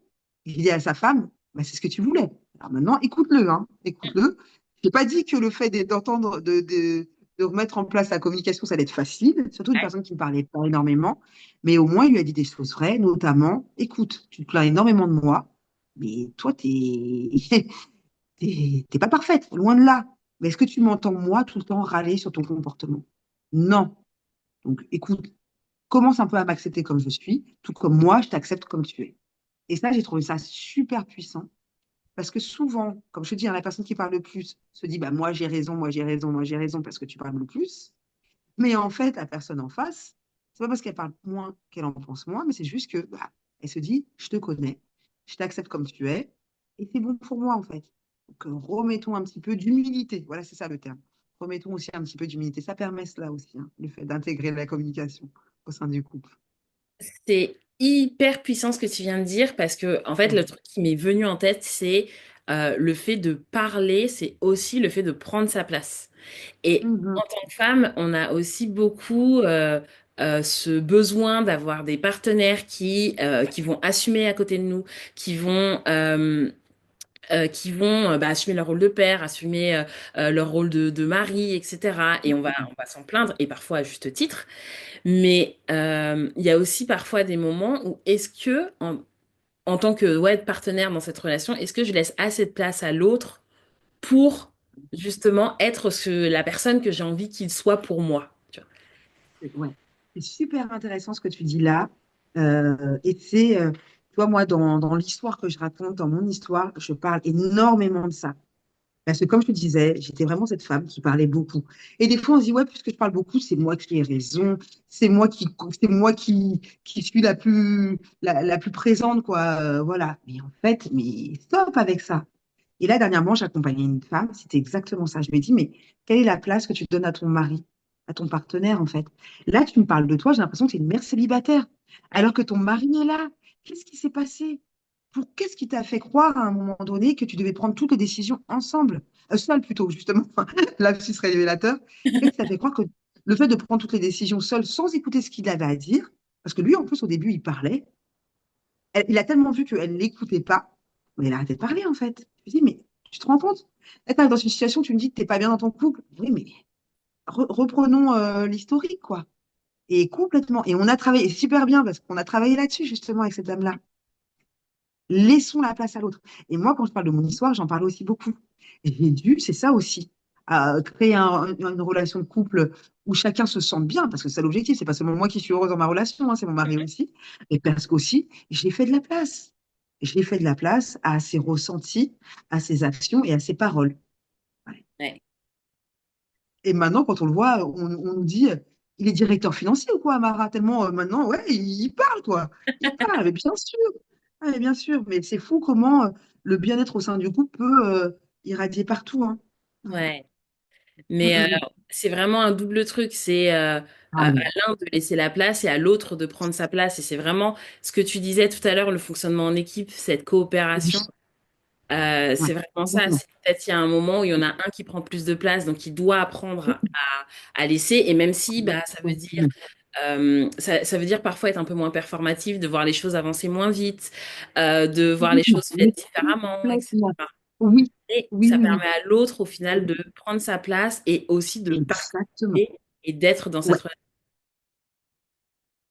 il dit à sa femme, bah, c'est ce que tu voulais. Alors maintenant, écoute-le, hein, écoute-le. Je n'ai pas dit que le fait d'entendre, de remettre en place la communication, ça allait être facile, surtout une Ouais. personne qui ne parlait pas énormément, mais au moins, il lui a dit des choses vraies, notamment, écoute, tu te plains énormément de moi, mais toi, t'es pas parfaite, loin de là. Mais est-ce que tu m'entends, moi, tout le temps râler sur ton comportement? Non. Donc, écoute, commence un peu à m'accepter comme je suis, tout comme moi, je t'accepte comme tu es. Et ça, j'ai trouvé ça super puissant. Parce que souvent, comme je te dis, hein, la personne qui parle le plus se dit, bah, moi j'ai raison, moi j'ai raison, moi j'ai raison parce que tu parles le plus. Mais en fait, la personne en face, c'est pas parce qu'elle parle moins qu'elle en pense moins, mais c'est juste que bah, elle se dit, je te connais, je t'accepte comme tu es, et c'est bon pour moi en fait. Donc remettons un petit peu d'humilité. Voilà, c'est ça le terme. Remettons aussi un petit peu d'humilité. Ça permet cela aussi, hein, le fait d'intégrer la communication au sein du couple. C'est hyper puissant ce que tu viens de dire parce que, en fait, le Mhm. truc qui m'est venu en tête, c'est le fait de parler, c'est aussi le fait de prendre sa place. Et Mhm. en tant que femme, on a aussi beaucoup ce besoin d'avoir des partenaires qui vont assumer à côté de nous, qui vont bah, assumer leur rôle de père, assumer leur rôle de mari, etc. Et on va s'en plaindre, et parfois à juste titre. Mais il y a aussi parfois des moments où est-ce que en tant que ouais, partenaire dans cette relation, est-ce que je laisse assez de place à l'autre pour justement être la personne que j'ai envie qu'il soit pour moi, tu vois. Ouais. C'est super intéressant ce que tu dis là. Et c'est, tu vois, moi, dans l'histoire que je raconte, dans mon histoire, je parle énormément de ça. Parce que comme je te disais, j'étais vraiment cette femme qui parlait beaucoup. Et des fois, on se dit, ouais, puisque je parle beaucoup, c'est moi qui ai raison, c'est moi qui suis la plus présente, quoi. Voilà. Mais en fait, mais stop avec ça. Et là, dernièrement, j'accompagnais une femme, c'était exactement ça. Je lui ai dit, mais quelle est la place que tu donnes à ton mari, à ton partenaire, en fait? Là, tu me parles de toi, j'ai l'impression que tu es une mère célibataire, Ouais. alors que ton mari est là. Qu'est-ce qui s'est passé? Qu'est-ce qui t'a fait croire à un moment donné que tu devais prendre toutes les décisions ensemble? Seul plutôt, justement, lapsus révélateur. Qu'est-ce qui t'a fait croire que le fait de prendre toutes les décisions seul, sans écouter ce qu'il avait à dire, parce que lui, en plus, au début, il parlait, il a tellement vu qu'elle ne l'écoutait pas, mais elle a arrêté de parler, en fait. Je me dis, mais tu te rends compte? Là, t'es dans une situation, tu me dis que tu n'es pas bien dans ton couple. Oui, mais reprenons l'historique, quoi. Et complètement. Et on a travaillé super bien parce qu'on a travaillé là-dessus, justement, avec cette dame-là. Laissons la place à l'autre. Et moi, quand je parle de mon histoire, j'en parle aussi beaucoup. Et j'ai dû, c'est ça aussi, créer une relation de couple où chacun se sent bien, parce que c'est l'objectif. C'est pas seulement moi qui suis heureuse dans ma relation, hein, c'est mon mari aussi. Et parce qu'aussi, j'ai fait de la place. J'ai fait de la place à ses ressentis, à ses actions et à ses paroles. Ouais. Ouais. Et maintenant, quand on le voit, on nous dit, il est directeur financier ou quoi, Amara? Tellement maintenant, ouais, il parle, quoi. Il parle, mais bien sûr. Ah, mais bien sûr, mais c'est fou comment le bien-être au sein du couple peut irradier partout, hein. Mm, Ouais. mm, Mais mm. c'est vraiment un double truc. C'est à Ah oui. l'un de laisser la place et à l'autre de prendre sa place. Et c'est vraiment ce que tu disais tout à l'heure, le fonctionnement en équipe, cette Oui. coopération. Ouais, C'est vraiment ça. complètement. C'est peut-être il y a un moment où il y en a un qui prend plus de place, donc il doit apprendre à laisser. Et même si bah, ça veut dire, Complètement. ça veut dire parfois être un peu moins performatif, de voir les choses avancer moins vite, de voir les Complètement. choses Mais faites différemment, complètement. etc. Oui, Et oui, ça oui, oui. permet à l'autre, au final, Oui. de prendre sa place et aussi de Exactement. participer et d'être dans Ouais. cette relation.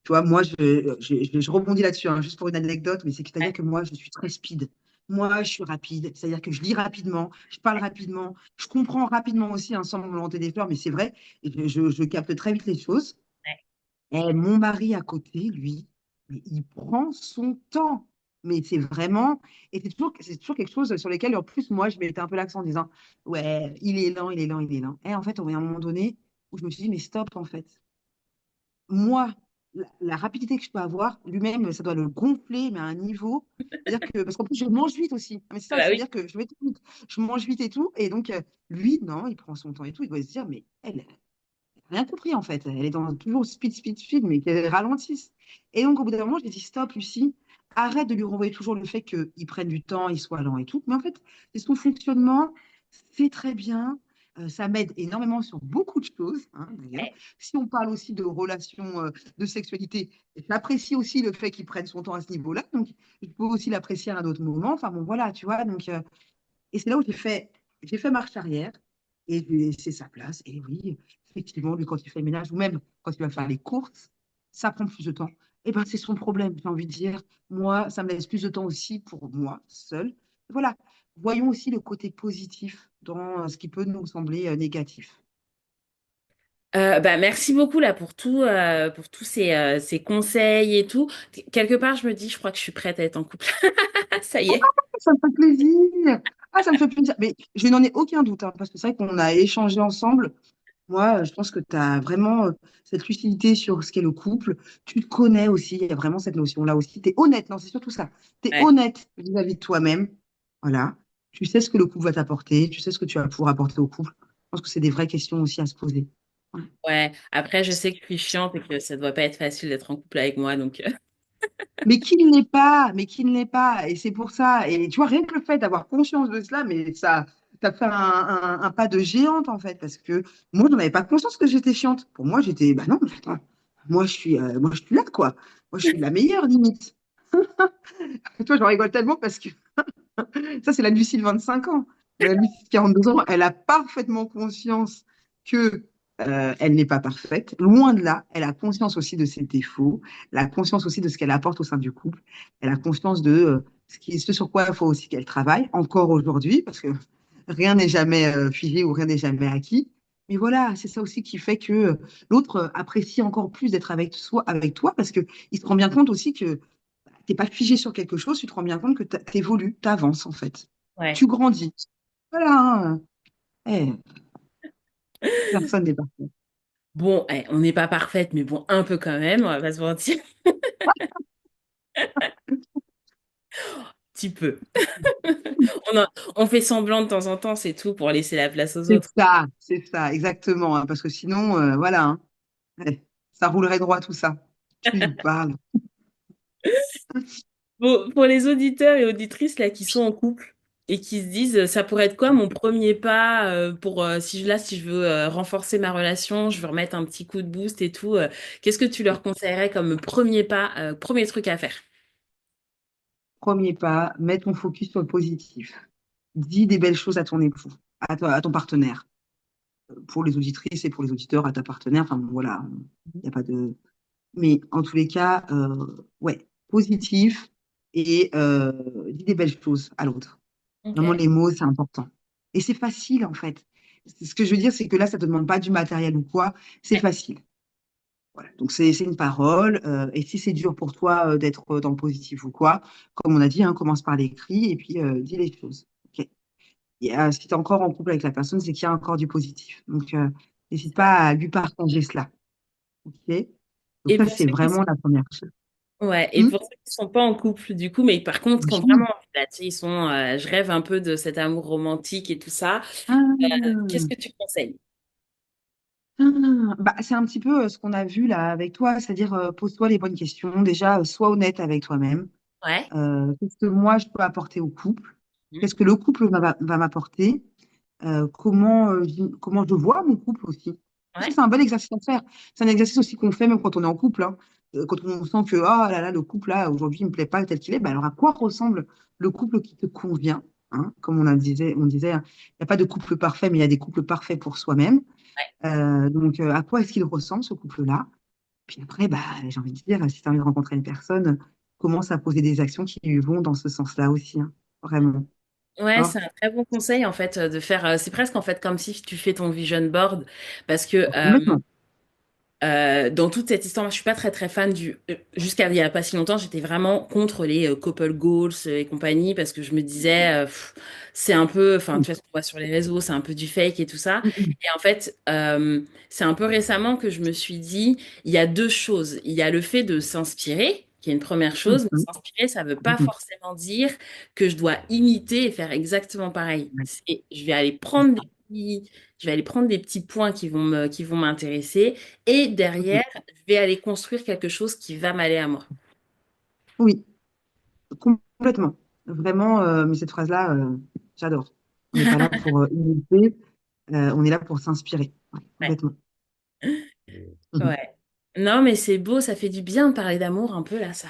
Tu vois, moi, je rebondis là-dessus, hein, juste pour une anecdote, mais c'est-à-dire que moi, je suis très speed. Moi, je suis rapide, c'est-à-dire que je lis rapidement, je parle rapidement, je comprends rapidement aussi, hein, sans me monter des fleurs, mais c'est vrai, et je capte très vite les choses. Et mon mari à côté, lui, mais il prend son temps. Mais c'est vraiment, et c'est toujours quelque chose sur lequel, en plus, moi, je mettais un peu l'accent en disant, ouais, il est lent, il est lent, il est lent. Et en fait, on est à un moment donné où je me suis dit, mais stop, en fait. Moi, la rapidité que je peux avoir, lui-même, ça doit le gonfler, mais à un niveau. C'est-à-dire que, parce qu'en plus, je mange vite aussi. Mais c'est Ah ça, bah oui. c'est-à-dire que je vais tout vite. Je mange vite et tout. Et donc, lui, non, il prend son temps et tout. Il doit se dire, mais elle, rien compris en fait. Elle est dans toujours speed, speed, speed, mais qu'elle ralentisse. Et donc, au bout d'un moment, j'ai dit stop, Lucie, arrête de lui renvoyer toujours le fait qu'il prenne du temps, il soit lent et tout. Mais en fait, c'est son fonctionnement, c'est très bien. Ça m'aide énormément sur beaucoup de choses, hein, d'ailleurs. Ouais. Si on parle aussi de relations, de sexualité, j'apprécie aussi le fait qu'il prenne son temps à ce niveau-là. Donc, je peux aussi l'apprécier à un autre moment. Enfin, bon, voilà, tu vois. Donc, et c'est là où j'ai fait marche arrière et je lui ai laissé sa place. Et oui, effectivement, lui, quand il fait le ménage ou même quand il va faire les courses, ça prend plus de temps. Eh ben, c'est son problème, j'ai envie de dire. Moi, ça me laisse plus de temps aussi pour moi, seule. Voilà. Voyons aussi le côté positif dans ce qui peut nous sembler négatif. Bah, merci beaucoup là pour tous ces conseils et tout. Quelque part, je me dis, je crois que je suis prête à être en couple. Ça y est. Ça me fait plaisir. Ah, ça me fait plaisir. Mais je n'en ai aucun doute, hein, parce que c'est vrai qu'on a échangé ensemble. Moi, je pense que tu as vraiment cette lucidité sur ce qu'est le couple. Tu te connais aussi, il y a vraiment cette notion-là aussi. Tu es honnête, non, c'est surtout ça. Tu es Ouais. honnête vis-à-vis de toi-même. Voilà. Tu sais ce que le couple va t'apporter, tu sais ce que tu vas pouvoir apporter au couple. Je pense que c'est des vraies questions aussi à se poser. Ouais. Ouais. Après, je sais que je suis chiante et que ça doit pas être facile d'être en couple avec moi, donc. Mais qui ne l'est pas, mais qui ne l'est pas. Et c'est pour ça. Et tu vois, rien que le fait d'avoir conscience de cela, mais ça, fait un pas de géante, en fait. Parce que moi, je n'en avais pas conscience que j'étais chiante. Pour moi, j'étais, bah non, mais attends, moi, je suis là, quoi. Moi, je suis la meilleure, limite. Et toi, j'en rigole tellement parce que ça, c'est la Lucie de 25 ans. La Lucie de 42 ans, elle a parfaitement conscience que Elle n'est pas parfaite. Loin de là, elle a conscience aussi de ses défauts, elle a conscience aussi de ce qu'elle apporte au sein du couple, elle a conscience de ce sur quoi il faut aussi qu'elle travaille, encore aujourd'hui, parce que rien n'est jamais figé ou rien n'est jamais acquis. Mais voilà, c'est ça aussi qui fait que l'autre apprécie encore plus d'être avec toi, parce qu'il se rend bien compte aussi que tu n'es pas figé sur quelque chose, tu te rends bien compte que tu évolues, tu avances en fait. Ouais. Tu grandis. Voilà, hein. Eh, personne n'est parfait. Bon, on n'est pas parfaite, mais bon, un peu quand même, on va pas se mentir. Petit peu. On fait semblant de temps en temps, c'est tout pour laisser la place aux autres. C'est ça, exactement, hein, parce que sinon, voilà, hein, eh, ça roulerait droit tout ça. Tu nous parles. Bon, pour les auditeurs et auditrices là qui sont en couple et qui se disent ça pourrait être quoi mon premier pas pour si je veux renforcer ma relation, je veux remettre un petit coup de boost et tout, qu'est-ce que tu leur conseillerais comme premier pas, premier truc à faire? Premier pas, mets ton focus sur le positif. Dis des belles choses à ton époux, à toi, à ton partenaire. Pour les auditrices et pour les auditeurs, à ta partenaire, enfin bon, voilà, il n'y a pas de. Mais en tous les cas, ouais, positif et dis des belles choses à l'autre. Vraiment, Ok. les mots, c'est important. Et c'est facile, en fait. Ce que je veux dire, c'est que là, ça ne te demande pas du matériel ou quoi, c'est Ouais. facile. Voilà. Donc, c'est une parole. Et si c'est dur pour toi d'être dans le positif ou quoi, comme on a dit, hein, commence par l'écrit et puis dis les choses. Ok. Et, si tu es encore en couple avec la personne, c'est qu'il y a encore du positif. Donc, n'hésite pas à lui partager cela. Ok. Donc, Et ça, pour c'est ceux qui vraiment la première chose. ouais, et Hmm. pour ceux qui sont pas en couple du coup, mais par contre qui ont vraiment Oui. envie, là, tu sais, ils sont je rêve un peu de cet amour romantique et tout ça, qu'est-ce Ah. que tu conseilles? Ah, bah, c'est un petit peu ce qu'on a vu là avec toi, c'est-à-dire pose-toi les bonnes questions. Déjà, sois honnête avec toi-même. Ouais. Qu'est-ce que moi je peux apporter au couple? Mhm. Qu'est-ce que le couple va m'apporter? Comment je vois mon couple aussi? Ça, Ouais. c'est un bon exercice à faire. C'est un exercice aussi qu'on fait même quand on est en couple, hein. Quand on sent que ah là là, le couple là, aujourd'hui, il ne me plaît pas tel qu'il est, ben alors à quoi ressemble le couple qui te convient? Hein? Comme on disait, hein, il n'y a pas de couple parfait, mais il y a des couples parfaits pour soi-même. Donc, à quoi est-ce qu'il ressemble, ce couple-là? Puis après, bah, j'ai envie de dire, si tu as envie de rencontrer une personne, commence à poser des actions qui lui vont dans ce sens-là aussi, hein. Vraiment. Ouais, Ah, c'est un très bon conseil en fait de faire. C'est presque en fait comme si tu fais ton vision board parce que complètement. dans toute cette histoire, moi, je suis pas très très fan du. Jusqu'à il y a pas si longtemps, j'étais vraiment contre les couple goals et compagnie parce que je me disais c'est un peu, enfin Mm, tu vois ce qu'on voit sur les réseaux, c'est un peu du fake et tout ça. mm, mm, Et en fait, c'est un peu récemment que je me suis dit il y a deux choses. Il y a le fait de s'inspirer, qui est une première mm, chose, mais mm, s'inspirer, ça veut pas mm, forcément dire que je dois imiter et faire exactement pareil. mm. C'est, je vais aller prendre des petits points qui vont m'intéresser et Mm. derrière, je vais aller construire quelque chose qui va m'aller à moi. Oui, complètement. Vraiment, mais cette phrase-là, j'adore. On n'est pas là pour imiter, on est là pour s'inspirer. Ouais, Ouais, complètement. Mhm. ouais. Non, mais c'est beau, ça fait du bien de parler d'amour un peu là, ça.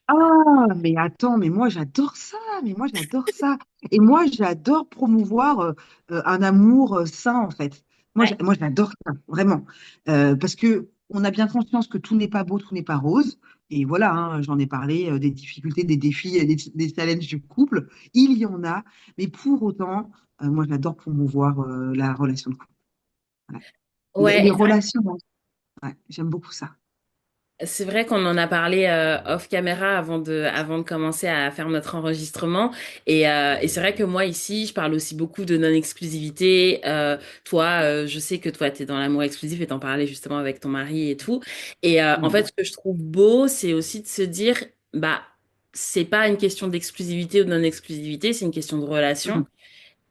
Ah, mais attends, mais moi j'adore ça, mais moi j'adore ça. Et moi j'adore promouvoir un amour sain en fait. Ouais, Moi j'adore ça, vraiment. Parce que on a bien conscience que tout n'est pas beau, tout n'est pas rose. Et voilà, hein, j'en ai parlé des difficultés, des défis, des challenges du couple. Il y en a, mais pour autant, moi j'adore promouvoir la relation de couple. Voilà. ouais, Les et relations, hein, ouais, j'aime beaucoup ça. c'est vrai qu'on en a parlé off caméra avant de commencer à faire notre enregistrement. Et c'est vrai que moi ici, je parle aussi beaucoup de non-exclusivité. Toi, je sais que toi, tu es dans l'amour exclusif et t'en parlais justement avec ton mari et tout. Et en Mm. fait, ce que je trouve beau, c'est aussi de se dire, bah, c'est pas une question d'exclusivité ou de non-exclusivité, c'est une question de relation. Mm.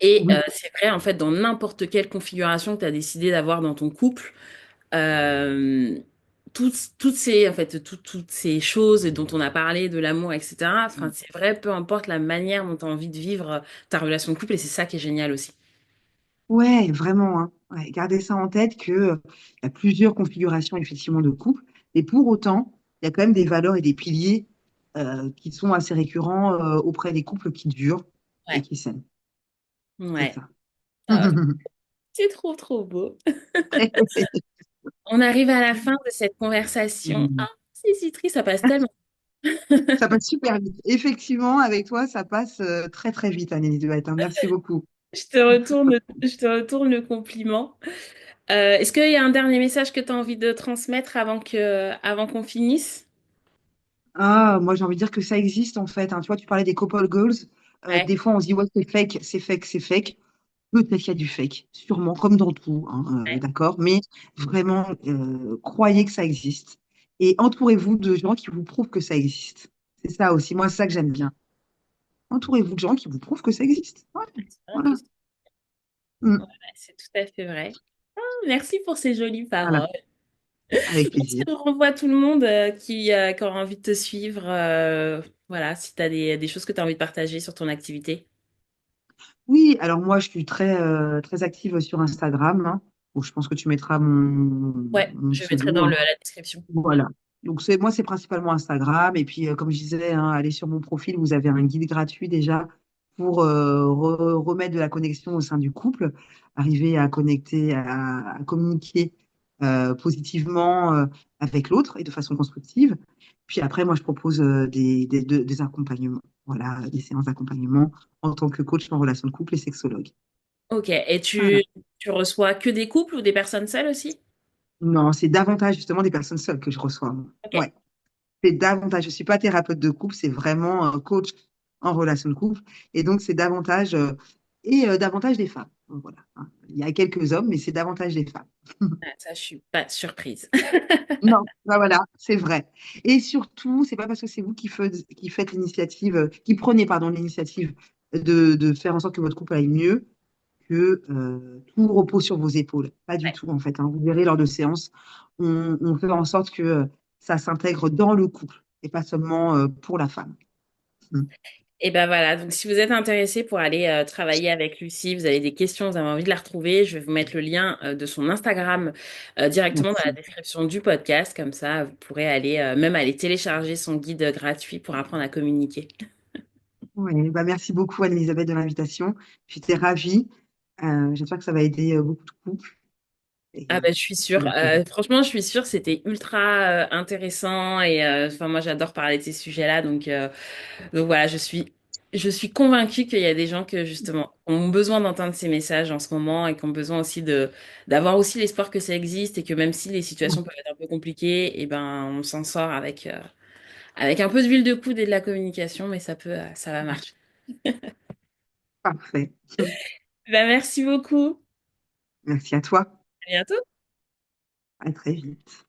Et Oui, c'est vrai, en fait, dans n'importe quelle configuration que tu as décidé d'avoir dans ton couple, euh, en fait, toutes ces choses dont on a parlé, de l'amour, etc. Enfin, c'est vrai, peu importe la manière dont tu as envie de vivre ta relation de couple, et c'est ça qui est génial aussi. ouais, vraiment, hein. Ouais, gardez ça en tête que, il y a plusieurs configurations effectivement de couple, et pour autant, il y a quand même des valeurs et des piliers qui sont assez récurrents auprès des couples qui durent et Ouais, qui s'aiment. C'est ouais. ça. Ah, C'est trop, trop beau. On arrive à la fin de cette conversation. Ah, c'est si triste, ça passe tellement. Ça passe super vite. Effectivement, avec toi, ça passe très très vite, Anne-Elisabeth, hein. Merci beaucoup. Je te retourne le compliment. Est-ce qu'il y a un dernier message que tu as envie de transmettre avant qu'on finisse? Ah, moi, j'ai envie de dire que ça existe en fait, hein. Tu vois, tu parlais des couple goals. Ouais, Des fois, on se dit, ouais, c'est fake, c'est fake, c'est fake. Peut-être qu'il y a du fake, sûrement, comme dans tout, hein, ouais. d'accord. Mais vraiment, croyez que ça existe. Et entourez-vous de gens qui vous prouvent que ça existe. C'est ça aussi, moi, c'est ça que j'aime bien. Entourez-vous de gens qui vous prouvent que ça existe. Ouais, C'est un peu voilà. ça. Ouais, Mm. c'est tout à fait vrai. Ah, merci pour ces jolies Voilà, paroles. avec Merci, plaisir. je renvoie tout le monde qui aura envie de te suivre. Voilà, si tu as des choses que tu as envie de partager sur ton activité. Oui, alors moi, je suis très, très active sur Instagram, hein. Bon, je pense que tu mettras Ouais, mon je mettrai pseudo, dans hein. la description. Voilà. Donc, moi, c'est principalement Instagram. Et puis, comme je disais, hein, allez sur mon profil, vous avez un guide gratuit déjà pour remettre de la connexion au sein du couple, arriver à connecter, à communiquer positivement avec l'autre et de façon constructive. Puis après, moi, je propose des accompagnements, voilà, des séances d'accompagnement en tant que coach en relation de couple et sexologue. Ok, et Voilà. tu reçois que des couples ou des personnes seules aussi? Non, c'est davantage justement des personnes seules que je reçois, moi. Ok, Ouais. C'est davantage, je ne suis pas thérapeute de couple, c'est vraiment un coach en relation de couple. Et donc, c'est davantage, davantage des femmes. Donc, voilà, hein. Il y a quelques hommes, mais c'est davantage des femmes. ah, ça, je suis pas surprise. Non, ben voilà, c'est vrai. Et surtout, c'est pas parce que c'est vous qui faites l'initiative, qui prenez, pardon, l'initiative de faire en sorte que votre couple aille mieux, que tout repose sur vos épaules. Pas du Ouais. tout, en fait, hein. Vous verrez lors de séances, on fait en sorte que ça s'intègre dans le couple et pas seulement pour la femme. Mm. Et ben voilà, donc si vous êtes intéressé pour aller travailler avec Lucie, vous avez des questions, vous avez envie de la retrouver, je vais vous mettre le lien de son Instagram directement dans la Merci. description du podcast, comme ça vous pourrez aller même aller télécharger son guide gratuit pour apprendre à communiquer. Ouais, bah merci beaucoup, Anne-Elisabeth, de l'invitation. J'étais ravie. J'espère que ça va aider beaucoup de couples. Ah Et ben je suis sûre. Franchement, je suis sûre, c'était ultra intéressant et enfin moi j'adore parler de ces sujets-là, donc voilà, je suis convaincue qu'il y a des gens que justement ont besoin d'entendre ces messages en ce moment et qui ont besoin aussi d'avoir aussi l'espoir que ça existe et que même si les situations peuvent être un peu compliquées, et ben on s'en sort avec un peu d'huile de coude et de la communication, mais ça va marcher. parfait. Ben, merci beaucoup. Merci à toi. À bientôt. À très vite.